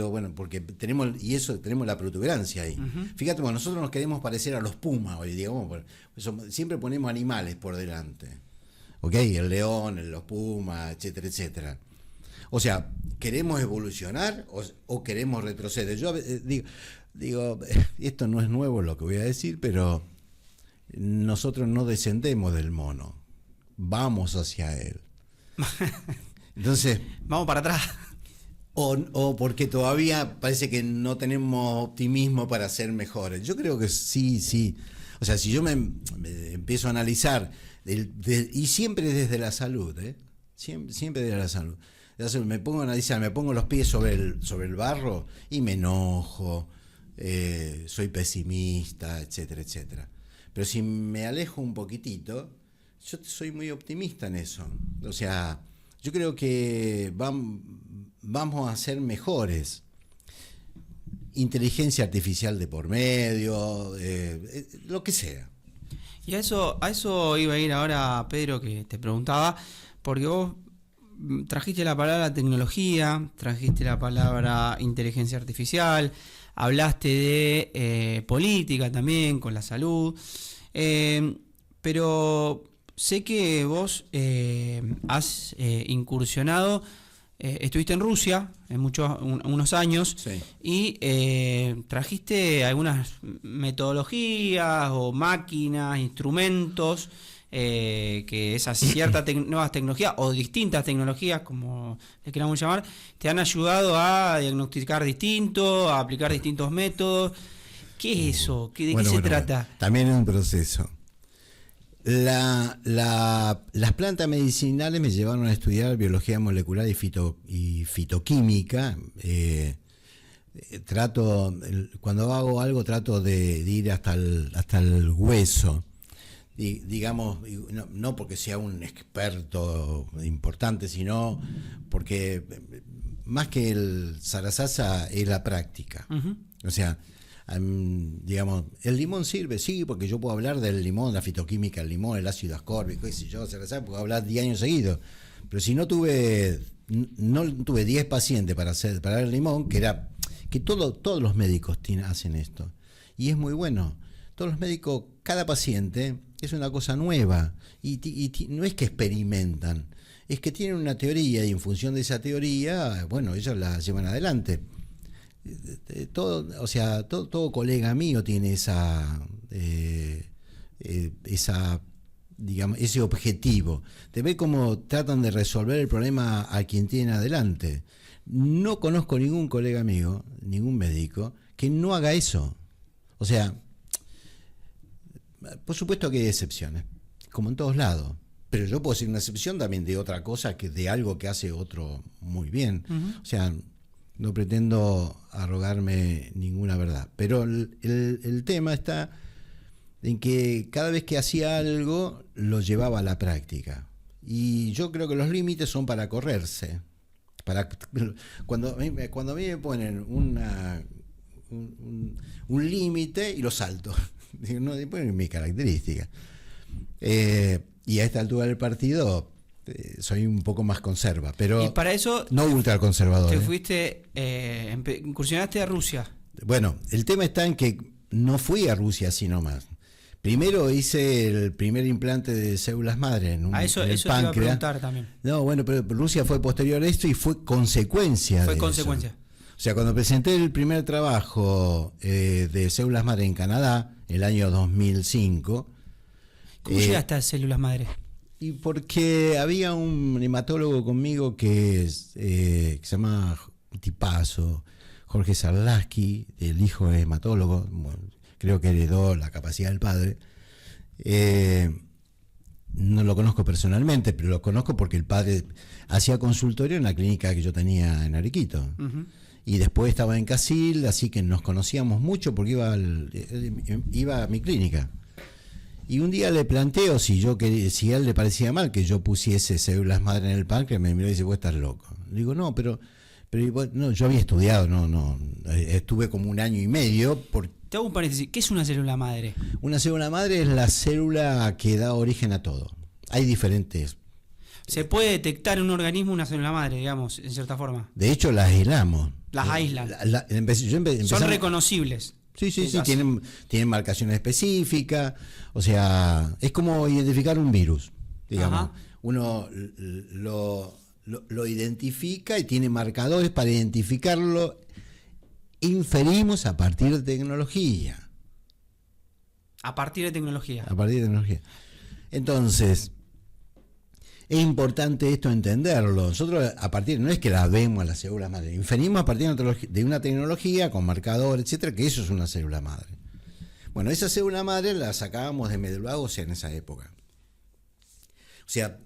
bueno, porque tenemos la protuberancia ahí. Uh-huh. Fíjate, bueno, nosotros nos queremos parecer a los pumas hoy, digamos, siempre ponemos animales por delante. ¿Ok? El león, los pumas, etcétera, etcétera. O sea, ¿queremos evolucionar o queremos retroceder? Yo digo, esto no es nuevo lo que voy a decir, pero nosotros no descendemos del mono, vamos hacia él. Entonces, vamos para atrás. O porque todavía parece que no tenemos optimismo para ser mejores. Yo creo que sí. O sea, si yo me empiezo a analizar, y siempre desde la salud, siempre desde la salud. Me pongo a analizar, me pongo los pies sobre el barro y me enojo, soy pesimista, etcétera, etcétera. Pero si me alejo un poquitito, yo soy muy optimista en eso. O sea, yo creo que vamos a ser mejores. inteligencia artificial de por medio, lo que sea. Y a eso iba a ir ahora, Pedro, que te preguntaba, porque vos trajiste la palabra tecnología, trajiste la palabra inteligencia artificial, hablaste de política también, con la salud, pero sé que vos has incursionado, estuviste en Rusia en unos años, Sí. y trajiste algunas metodologías o máquinas, instrumentos, que esas ciertas nuevas tecnologías o distintas tecnologías, como le queramos llamar, te han ayudado a diagnosticar distinto, a aplicar distintos métodos. ¿Qué es eso? ¿De qué se trata? También es un proceso. Las plantas medicinales me llevaron a estudiar biología molecular y fitoquímica. Cuando hago algo trato de ir hasta el hueso. Digamos, no porque sea un experto importante, sino porque más que el zarazaza es la práctica. Uh-huh. O sea, digamos, el limón sirve, sí, porque yo puedo hablar del limón, la fitoquímica del limón, el ácido ascórbico, qué sé yo, zarazaza, puedo hablar 10 años seguidos. Pero si no tuve 10 pacientes para el limón, que todos los médicos hacen esto. Y es muy bueno. Todos los médicos, cada paciente es una cosa nueva y no es que experimentan, es que tienen una teoría y en función de esa teoría, bueno, ellos la llevan adelante. Todo colega mío tiene digamos, ese objetivo de ver cómo tratan de resolver el problema a quien tiene adelante. No conozco ningún colega mío, ningún médico, que no haga eso. O sea, por supuesto que hay excepciones, como en todos lados, pero yo puedo ser una excepción también de otra cosa, que de algo que hace otro muy bien. Uh-huh. O sea, no pretendo arrogarme ninguna verdad, pero el tema está en que cada vez que hacía algo lo llevaba a la práctica, y yo creo que los límites son para correrse. Cuando a mí me ponen un límite y lo salto, no después mi característica, y a esta altura del partido soy un poco más conserva, pero y para eso no ultraconservador. Te fuiste, incursionaste a Rusia. Bueno, el tema está en que no fui a Rusia así nomás. Primero hice el primer implante de células madre en eso el te iba a preguntar también. No, bueno, pero Rusia fue posterior a esto y fue consecuencia. Fue de consecuencia. Eso. O sea, cuando presenté el primer trabajo de células madre en Canadá, el año 2005. ¿Cómo llegaste a células madre? Y porque había un hematólogo conmigo que se llama tipazo, Jorge Sarlaski, el hijo es hematólogo, bueno, creo que heredó la capacidad del padre. No lo conozco personalmente, pero lo conozco porque el padre hacía consultorio en la clínica que yo tenía en Arequito. Uh-huh. Y después estaba en Casil, así que nos conocíamos mucho porque iba a mi clínica. Y un día le planteo si a él le parecía mal que yo pusiese células madre en el páncreas, me miró y dice, vos estás loco. Le digo, no, pero no, yo había estudiado, estuve como 1 año y medio. Te hago un paréntesis, ¿qué es una célula madre? Una célula madre es la célula que da origen a todo. Hay diferentes. ¿Se puede detectar en un organismo una célula madre, digamos, en cierta forma? De hecho, las aislamos. Las aislan. Son reconocibles. Sí, tienen marcaciones específicas, o sea, es como identificar un virus, digamos. Ajá. Uno lo identifica y tiene marcadores para identificarlo. Inferimos a partir de tecnología. A partir de tecnología. Entonces, es importante esto entenderlo. Nosotros no es que la vemos a las células madre, inferimos a partir de una tecnología con marcador, etcétera, que eso es una célula madre. Bueno, esa célula madre la sacábamos de médula ósea en esa época. O sea,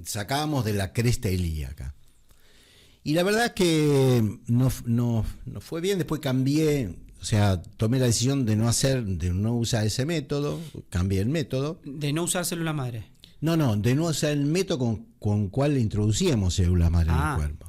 sacábamos de la cresta ilíaca. Y la verdad que no fue bien, después cambié, o sea, tomé la decisión de no usar ese método, cambié el método. ¿De no usar célula madre? No, de no usar el método con cual introducíamos células madre en el cuerpo.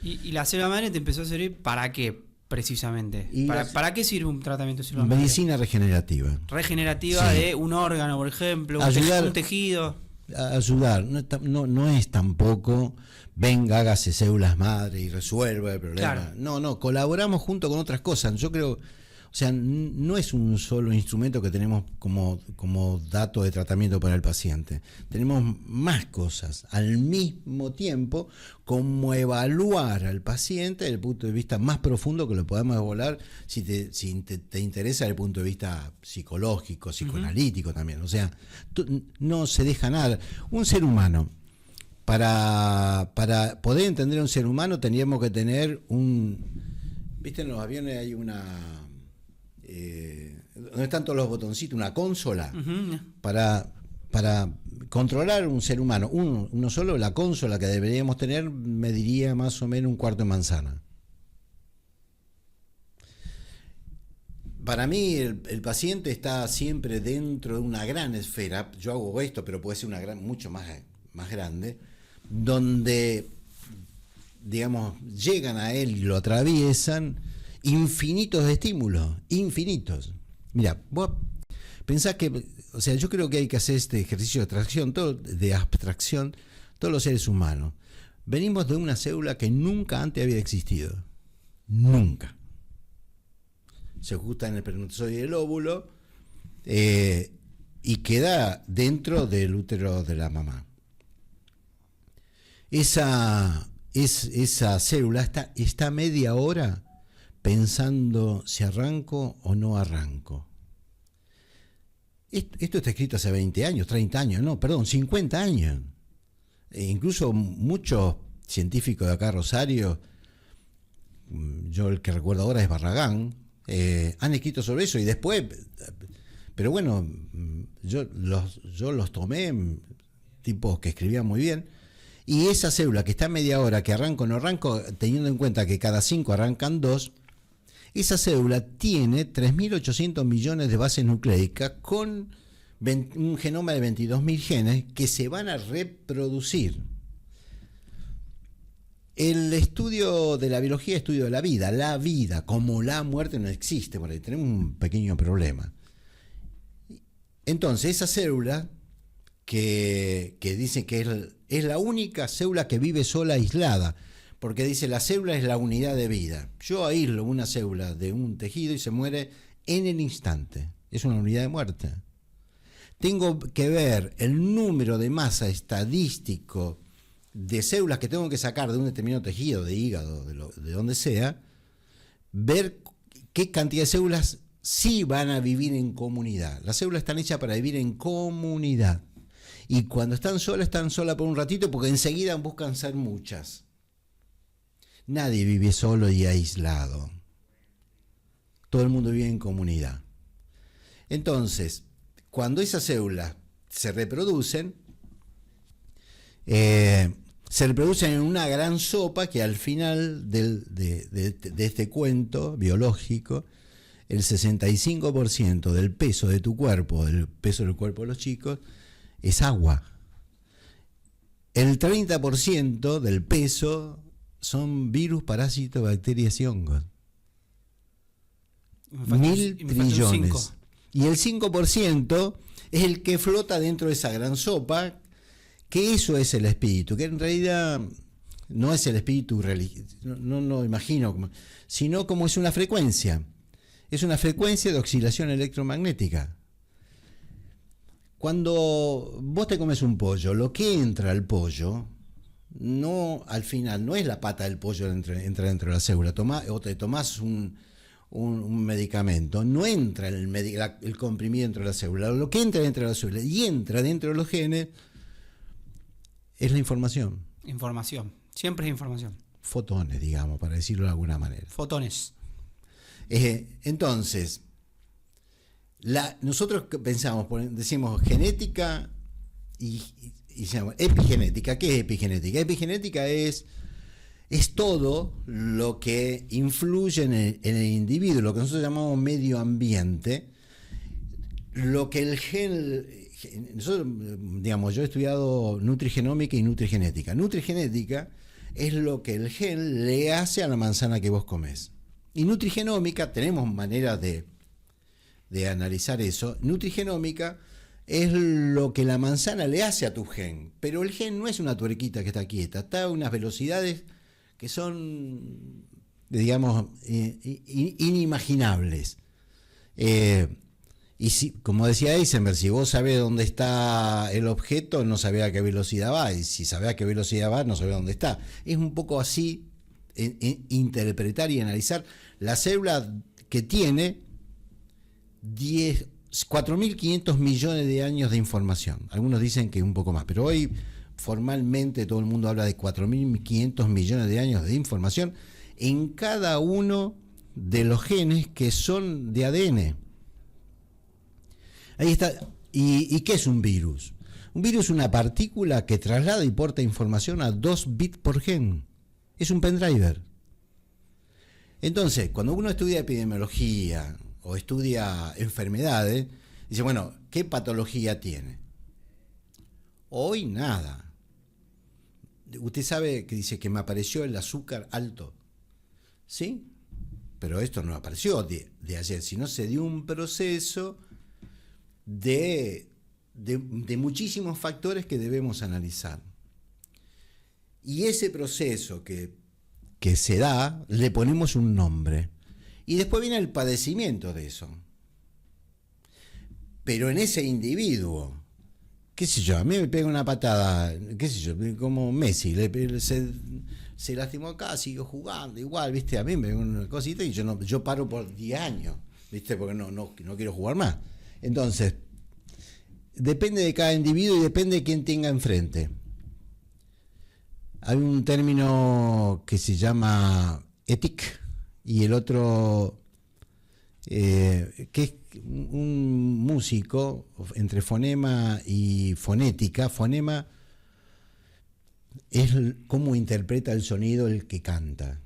¿Y la célula madre te empezó a servir para qué? precisamente? Y ¿Para qué sirve un tratamiento de célula madre? Medicina regenerativa. Regenerativa, Sí. de un órgano, por ejemplo, Ayudar. un tejido. Ayudar, no es tampoco venga, hágase células madre y resuelva el problema. Claro. No, colaboramos junto con otras cosas. Yo creo, o sea, no es un solo instrumento que tenemos como dato de tratamiento para el paciente. Tenemos más cosas al mismo tiempo, como evaluar al paciente desde el punto de vista más profundo que lo podamos evaluar si te interesa desde el punto de vista psicológico, psicoanalítico también. O sea, no se deja nada. Un ser humano, para poder entender a un ser humano, tendríamos que tener ¿viste? En los aviones hay una... donde están todos los botoncitos, una consola, para controlar un ser humano, uno solo, la consola que deberíamos tener mediría más o menos un cuarto de manzana. Para mí el paciente está siempre dentro de una gran esfera. Yo hago esto, pero puede ser mucho más grande, donde, digamos, llegan a él y lo atraviesan infinitos de estímulos, infinitos. Mira, vos pensás que, o sea, yo creo que hay que hacer este ejercicio de abstracción, todos los seres humanos. Venimos de una célula que nunca antes había existido. Nunca. Se ajusta en el espermatozoide del óvulo y queda dentro del útero de la mamá. Esa célula está media hora pensando si arranco o no arranco. Esto está escrito hace 20 años, 30 años, no, perdón, 50 años. Incluso muchos científicos de acá, Rosario, yo el que recuerdo ahora es Barragán, han escrito sobre eso y después, pero bueno, yo los tomé, tipos que escribían muy bien, y esa célula que está media hora, que arranco o no arranco, teniendo en cuenta que cada 5 arrancan 2, esa célula tiene 3.800 millones de bases nucleicas con un genoma de 22.000 genes que se van a reproducir. El estudio de la biología, estudio de la vida, como la muerte no existe, por ahí tenemos un pequeño problema. Entonces, esa célula que dice que es la única célula que vive sola, aislada, porque dice la célula es la unidad de vida. Yo aíslo una célula de un tejido y se muere en el instante. Es una unidad de muerte. Tengo que ver el número de masa estadístico de células que tengo que sacar de un determinado tejido, de hígado, de donde sea, ver qué cantidad de células sí van a vivir en comunidad. Las células están hechas para vivir en comunidad. Y cuando están solas por un ratito porque enseguida buscan ser muchas. Nadie vive solo y aislado. Todo el mundo vive en comunidad. Entonces, cuando esas células se reproducen en una gran sopa que al final de este cuento biológico, el 65% del peso de tu cuerpo, del peso del cuerpo de los chicos, es agua. El 30% del peso son virus, parásitos, bacterias y hongos. 1.000 trillones. Y el 5% es el que flota dentro de esa gran sopa, que eso es el espíritu, que en realidad no es el espíritu religioso, no lo imagino, sino como es una frecuencia. Es una frecuencia de oscilación electromagnética. Cuando vos te comes un pollo, lo que entra al pollo, no al final, no es la pata del pollo entra dentro de la célula, o te tomás un medicamento, no entra el comprimido dentro de la célula, lo que entra dentro de la célula y entra dentro de los genes es la información. Información, siempre es información. Fotones, digamos, para decirlo de alguna manera. Fotones. Entonces, nosotros pensamos, decimos genética y decimos epigenética. ¿Qué es epigenética? Epigenética es todo lo que influye en el individuo, lo que nosotros llamamos medio ambiente, lo que el gen... Nosotros, digamos, yo he estudiado nutrigenómica y nutrigenética. Nutrigenética es lo que el gen le hace a la manzana que vos comés. Y nutrigenómica, tenemos maneras de analizar eso. Nutrigenómica es lo que la manzana le hace a tu gen, pero el gen no es una tuerquita que está quieta, está a unas velocidades que son, digamos, inimaginables. Y si, como decía Heisenberg, si vos sabés dónde está el objeto, no sabés a qué velocidad va, y si sabés a qué velocidad va, no sabés dónde está. Es un poco así interpretar y analizar la célula que tiene 4.500 millones de años de información. Algunos dicen que un poco más, pero hoy formalmente todo el mundo habla de 4.500 millones de años de información en cada uno de los genes que son de ADN. Ahí está. ¿Y qué es un virus? Un virus es una partícula que traslada y porta información a 2 bits por gen. Es un pendriver. Entonces, cuando uno estudia epidemiología o estudia enfermedades, dice, bueno, ¿qué patología tiene? Hoy nada. Usted sabe que dice que me apareció el azúcar alto. ¿Sí? Pero esto no apareció de ayer, sino se dio un proceso de muchísimos factores que debemos analizar. Y ese proceso que se da, le ponemos un nombre. Y después viene el padecimiento de eso. Pero en ese individuo, qué sé yo, a mí me pega una patada, qué sé yo, como Messi, se lastimó acá, siguió jugando, igual, viste, a mí me pega una cosita y yo paro por 10 años, viste, porque no quiero jugar más. Entonces, depende de cada individuo y depende de quién tenga enfrente. Hay un término que se llama ética y el otro, que es un músico entre fonema y fonética. Fonema es cómo interpreta el sonido el que canta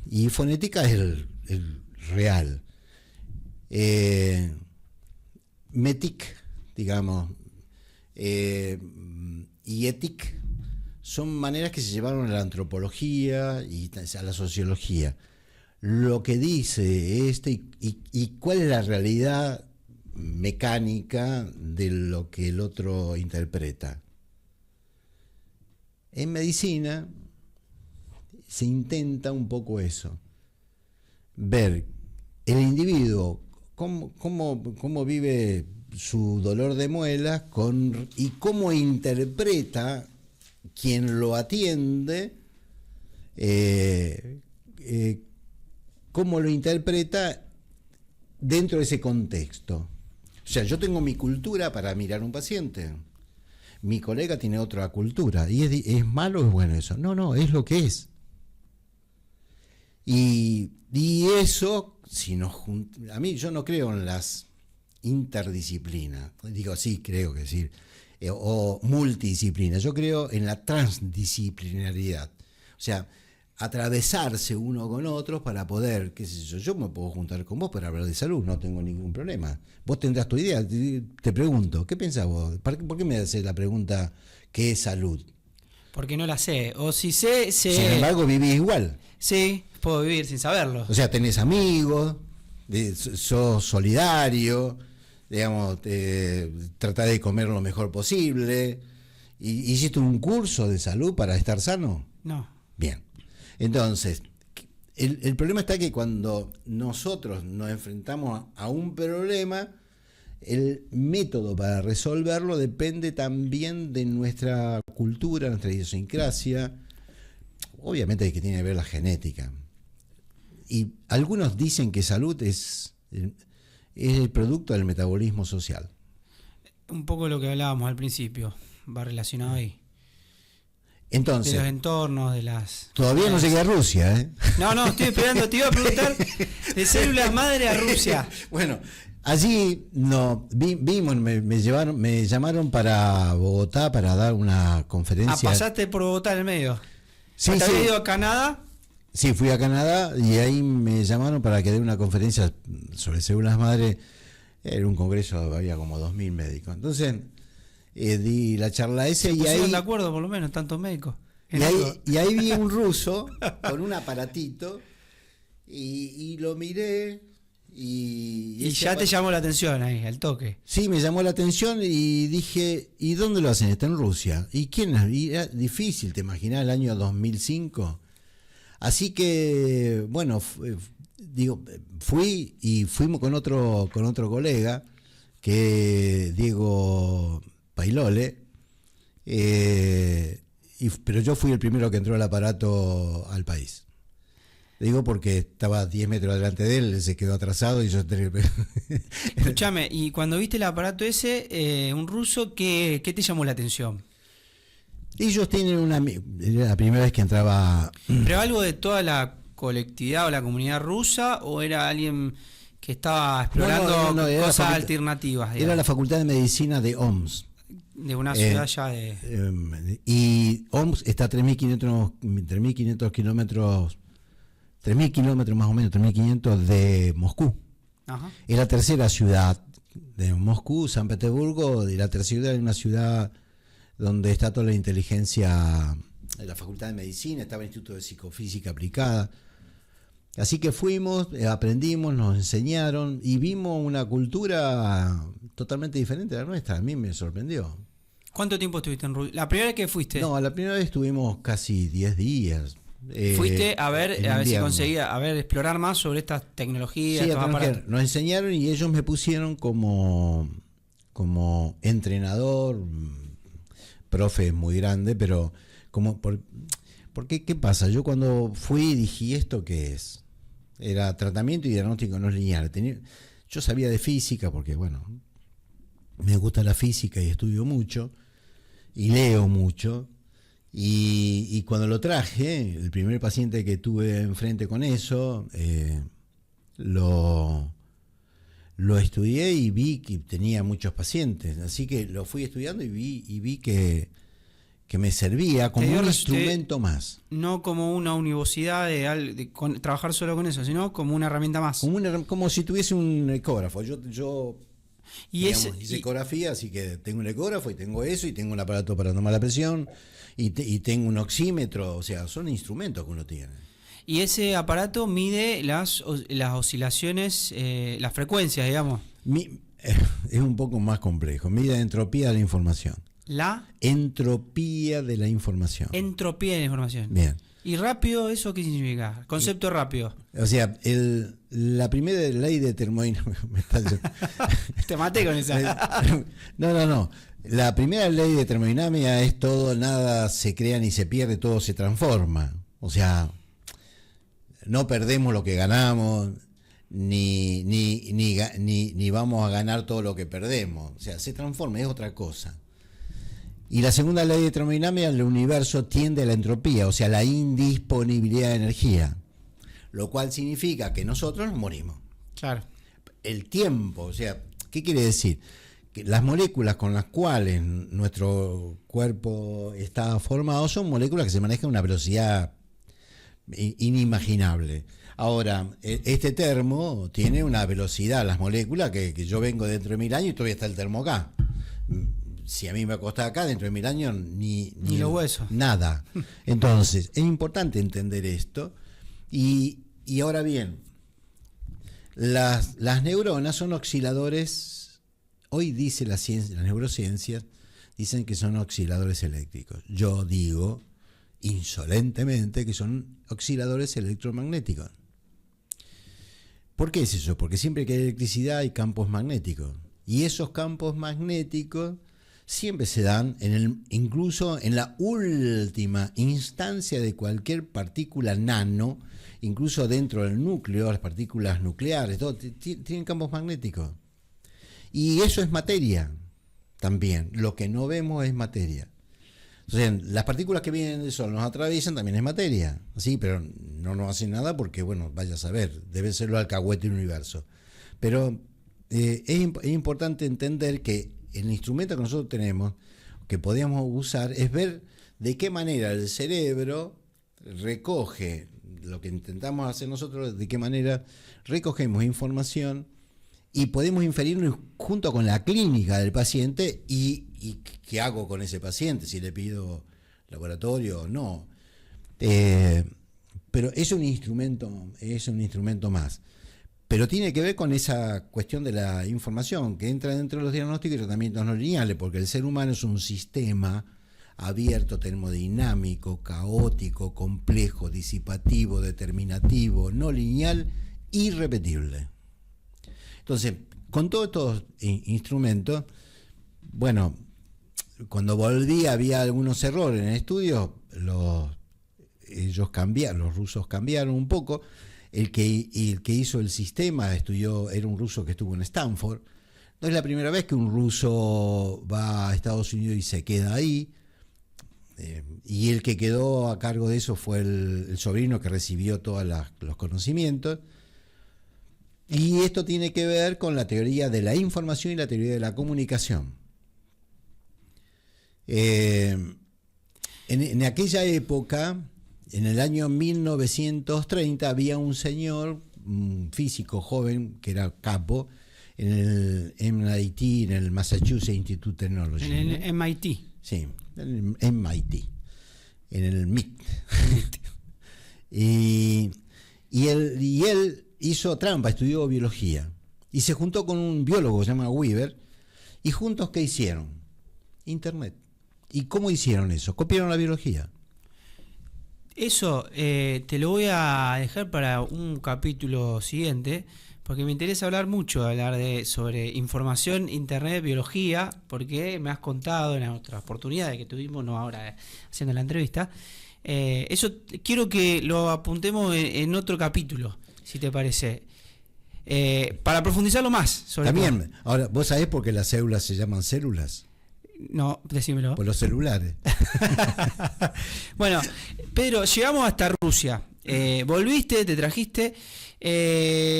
y fonética es el real. Metic, digamos, y ética son maneras que se llevaron a la antropología y a la sociología. Lo que dice y cuál es la realidad mecánica de lo que el otro interpreta. En medicina se intenta un poco eso, ver el individuo, cómo vive su dolor de muelas y cómo interpreta quien lo atiende, cómo lo interpreta dentro de ese contexto. O sea, yo tengo mi cultura para mirar a un paciente, mi colega tiene otra cultura, y ¿es malo o es bueno eso? No, es lo que es. Y eso, a mí yo no creo en las interdisciplinas, digo sí, creo que sí, o multidisciplina, yo creo en la transdisciplinaridad, o sea, atravesarse uno con otros para poder, qué sé yo me puedo juntar con vos para hablar de salud, no tengo ningún problema, vos tendrás tu idea, te pregunto, ¿qué pensás vos? ¿Por qué me haces la pregunta qué es salud? Porque no la sé, o si sé... Sin embargo vivís igual. Sí, puedo vivir sin saberlo. O sea, tenés amigos, sos solidario, digamos, tratás de comer lo mejor posible. ¿Hiciste un curso de salud para estar sano? No. Bien. Entonces, el problema está que cuando nosotros nos enfrentamos a un problema, el método para resolverlo depende también de nuestra cultura, nuestra idiosincrasia. Obviamente que tiene que ver la genética. Y algunos dicen que salud es el producto del metabolismo social. Un poco lo que hablábamos al principio, va relacionado ahí. Entonces, de los entornos, de las... Todavía no llegué a Rusia, ¿eh? No, estoy esperando, te iba a preguntar de células madre a Rusia. Bueno, allí vimos, me llamaron para Bogotá para dar una conferencia. Pasaste por Bogotá en el medio. Sí, ¿Te sí. habías ido a Canadá? Sí, fui a Canadá y ahí me llamaron para que dé una conferencia sobre células madre. Era un congreso, había como 2.000 médicos. Entonces, di la charla esa y ahí... de acuerdo, por lo menos, tantos médicos. Y ahí vi un ruso con un aparatito y lo miré Y ya te llamó la atención ahí, al toque. Sí, me llamó la atención y dije, ¿y dónde lo hacen? Está en Rusia. ¿Y quién? Y era difícil, ¿te imaginas el año 2005? Así que, bueno, fuimos con otro colega, que es Diego Pailole, pero yo fui el primero que entró el aparato al país. Digo porque estaba 10 metros delante de él, se quedó atrasado y yo tenía... Escúchame, y cuando viste el aparato ese, un ruso, ¿qué te llamó la atención? Ellos tienen era la primera vez que entraba... ¿Pero algo de toda la colectividad o la comunidad rusa, o era alguien que estaba explorando cosas alternativas? Digamos? Era la Facultad de Medicina de OMS. De una ciudad ya de... y OMS está a 3.500 kilómetros... 3.000 kilómetros más o menos, 3.500 de Moscú. Ajá. Es la tercera ciudad de Moscú, San Petersburgo, y la tercera ciudad es una ciudad donde está toda la inteligencia de la Facultad de Medicina, estaba el Instituto de Psicofísica Aplicada. Así que fuimos, aprendimos, nos enseñaron y vimos una cultura totalmente diferente a la nuestra. A mí me sorprendió. ¿Cuánto tiempo estuviste en Rusia? ¿La primera vez que fuiste? No, la primera vez estuvimos casi 10 días. Fuiste a ver si conseguía explorar más sobre estas tecnologías. Sí, nos enseñaron y ellos me pusieron como entrenador, profe muy grande, pero ¿qué pasa? Yo cuando fui dije, ¿y esto qué es? Era tratamiento y diagnóstico no lineal. Yo sabía de física porque, bueno, me gusta la física y estudio mucho y leo mucho. Y cuando lo traje, el primer paciente que tuve enfrente con eso, lo estudié y vi que tenía muchos pacientes. Así que lo fui estudiando y vi que me servía como un instrumento más. No como una universidad de trabajar solo con eso, sino como una herramienta más. Como si tuviese un ecógrafo. Yo hice ecografía, así que tengo un ecógrafo y tengo eso y tengo un aparato para tomar la presión. Y tengo un oxímetro, o sea, son instrumentos que uno tiene. Y ese aparato mide las oscilaciones, las frecuencias, digamos. Es un poco más complejo. Mide la entropía de la información. ¿La? Entropía de la información. Entropía de la información. Bien. ¿Y rápido eso qué significa? Concepto rápido. O sea, la primera ley de termodinámica... Te maté con esa. No. La primera ley de termodinámica es todo, nada se crea ni se pierde, todo se transforma. O sea, no perdemos lo que ganamos, ni vamos a ganar todo lo que perdemos. O sea, se transforma, es otra cosa. Y la segunda ley de termodinámica, el universo tiende a la entropía, o sea, la indisponibilidad de energía. Lo cual significa que nosotros nos morimos. Claro. El tiempo, o sea, ¿qué quiere decir? Que las moléculas con las cuales nuestro cuerpo está formado son moléculas que se manejan a una velocidad inimaginable. Ahora, este termo tiene una velocidad, las moléculas, que yo vengo dentro de 1000 años y todavía está el termo acá. Si a mí me acostaba acá, dentro de 1000 años, ni los huesos. Nada. Entonces, es importante entender esto. Y ahora bien, las neuronas son osciladores. Hoy dice la ciencia, las neurociencias dicen que son osciladores eléctricos. Yo digo insolentemente que son osciladores electromagnéticos. ¿Por qué es eso? Porque siempre que hay electricidad hay campos magnéticos. Y esos campos magnéticos siempre se dan incluso en la última instancia de cualquier partícula nano, incluso dentro del núcleo, las partículas nucleares, todo, tienen campos magnéticos. Y eso es materia también. Lo que no vemos es materia. O sea, las partículas que vienen del Sol nos atraviesan, también es materia. Sí, pero no nos hacen nada porque, bueno, vaya a saber, debe ser lo alcahuete del universo. Pero es importante entender que el instrumento que nosotros tenemos, que podíamos usar, es ver de qué manera el cerebro recoge, lo que intentamos hacer nosotros, de qué manera recogemos información y podemos inferirlo junto con la clínica del paciente y qué hago con ese paciente, si le pido laboratorio o no. pero es un instrumento más. Pero tiene que ver con esa cuestión de la información que entra dentro de los diagnósticos y tratamientos no lineales, porque el ser humano es un sistema abierto, termodinámico, caótico, complejo, disipativo, determinativo, no lineal y repetible. Entonces, con todos estos instrumentos, bueno, cuando volví había algunos errores en el estudio, los rusos cambiaron un poco. El que hizo el sistema era un ruso que estuvo en Stanford. No es la primera vez que un ruso va a Estados Unidos y se queda ahí. Y el que quedó a cargo de eso fue el sobrino que recibió todos los conocimientos. Y esto tiene que ver con la teoría de la información y la teoría de la comunicación. En aquella época, en el año 1930, había un señor, un físico joven, que era capo, en el MIT, en el Massachusetts Institute of Technology. En el MIT. Sí, en el MIT, en el MIT. y él hizo trampa, estudió biología, y se juntó con un biólogo que se llama Weaver, y juntos, ¿qué hicieron? Internet. ¿Y cómo hicieron eso? Copiaron la biología. Eso te lo voy a dejar para un capítulo siguiente, porque me interesa hablar sobre información, internet, biología, porque me has contado en otras oportunidades que tuvimos, no ahora haciendo la entrevista. Eso quiero que lo apuntemos en otro capítulo, si te parece, para profundizarlo más sobre también todo. Ahora, ¿vos sabés por qué las células se llaman células? No, decímelo. Por los celulares. Bueno, Pedro, llegamos hasta Rusia. Volviste, te trajiste.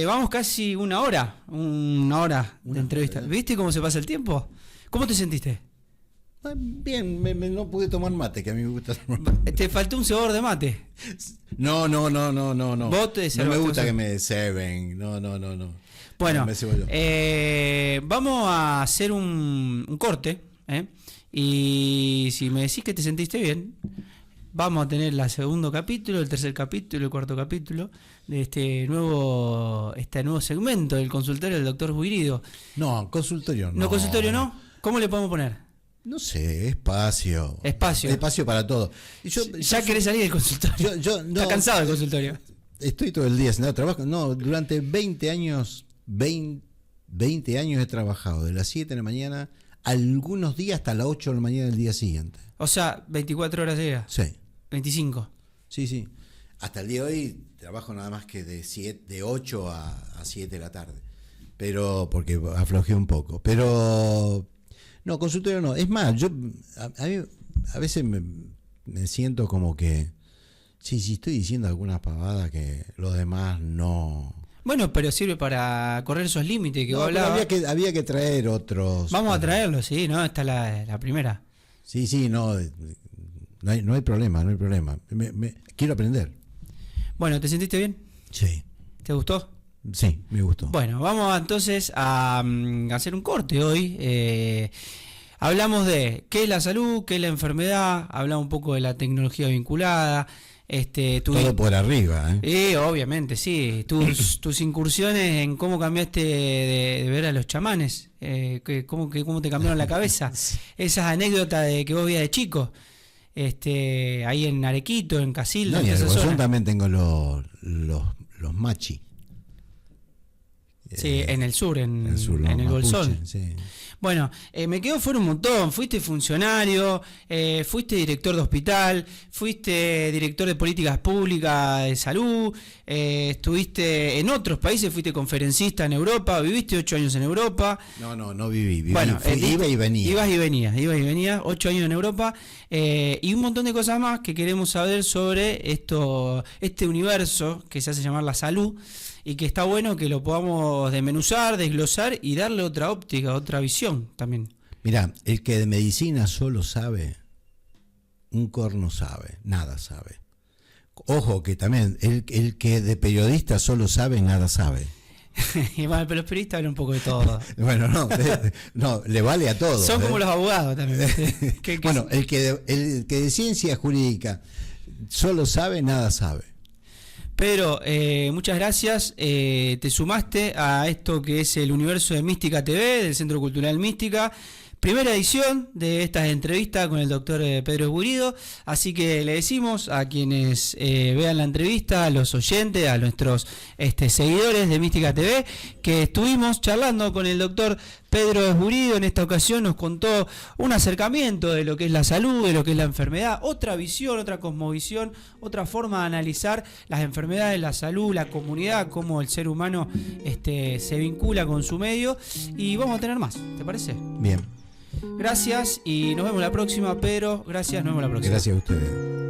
Vamos casi una hora de entrevista. ¿Viste cómo se pasa el tiempo? ¿Cómo te sentiste? Bien, no pude tomar mate, que a mí me gusta tomar mate. ¿Te faltó un cebador de mate? No. ¿Vos te no me gusta que me ceben. No. Bueno, no vamos a hacer un corte. Y si me decís que te sentiste bien, vamos a tener el segundo capítulo, el tercer capítulo, el cuarto capítulo de este nuevo segmento del consultorio del doctor Buirido. No, consultorio no. ¿No consultorio no? ¿Cómo le podemos poner? No sé, espacio para todo. ¿Ya querés salir del consultorio? ¿Estás cansado del consultorio? Estoy todo el día haciendo trabajo. No, durante 20 años he trabajado de las 7 de la mañana, algunos días hasta las 8 de la mañana del día siguiente. O sea, 24 horas llega. Sí. 25. Sí. Hasta el día de hoy trabajo nada más que de 8 a 7 de la tarde. Pero, porque aflojé un poco. Pero, no, consultorio no. Es más, a mí a veces me siento como que, sí, estoy diciendo algunas pavadas que los demás no. Bueno, pero sirve para correr esos límites que vos hablabas. Había que traer otros. Vamos a traerlos, sí, ¿no? Esta es la primera. Sí, no hay problema. Quiero aprender. Bueno, ¿te sentiste bien? Sí. ¿Te gustó? Sí, me gustó. Bueno, vamos entonces a hacer un corte hoy. Hablamos de qué es la salud, qué es la enfermedad, hablamos un poco de la tecnología vinculada. Todo por arriba, obviamente, sí. Tus incursiones en cómo cambiaste de ver a los chamanes, cómo te cambiaron la cabeza. Esas anécdotas de que vos veías de chico, ahí en Arequito, en Casilda. No, y en el Bolsón también tengo los machi. Sí, en el sur, en el Mapuche, Bolsón. Sí. Bueno, me quedo fuera un montón. Fuiste funcionario, fuiste director de hospital, fuiste director de políticas públicas de salud, estuviste en otros países, fuiste conferencista en Europa, viviste 8 años en Europa. No viví. Bueno, iba y venía. Ibas y venías, 8 años en Europa, y un montón de cosas más que queremos saber sobre este universo que se hace llamar la salud. Y que está bueno que lo podamos desmenuzar, desglosar y darle otra óptica, otra visión también. Mirá, el que de medicina solo sabe, un corno sabe, nada sabe. Ojo que también, el que de periodista solo sabe, nada sabe. Bueno, pero los periodistas hablan un poco de todo. Bueno, no, le vale a todo. Son como los abogados también. Bueno, el que de ciencia jurídica solo sabe, nada sabe. Pedro, muchas gracias. Te sumaste a esto que es el universo de Mística TV, del Centro Cultural Mística. Primera edición de esta entrevista con el doctor Pedro Esburido, así que le decimos a quienes vean la entrevista, a los oyentes, a nuestros seguidores de Mística TV, que estuvimos charlando con el doctor Pedro Esburido. En esta ocasión nos contó un acercamiento de lo que es la salud, de lo que es la enfermedad, otra visión, otra cosmovisión, otra forma de analizar las enfermedades, la salud, la comunidad, cómo el ser humano se vincula con su medio, y vamos a tener más, ¿te parece? Bien. Gracias y nos vemos la próxima, Pedro. Gracias, nos vemos la próxima. Gracias a ustedes.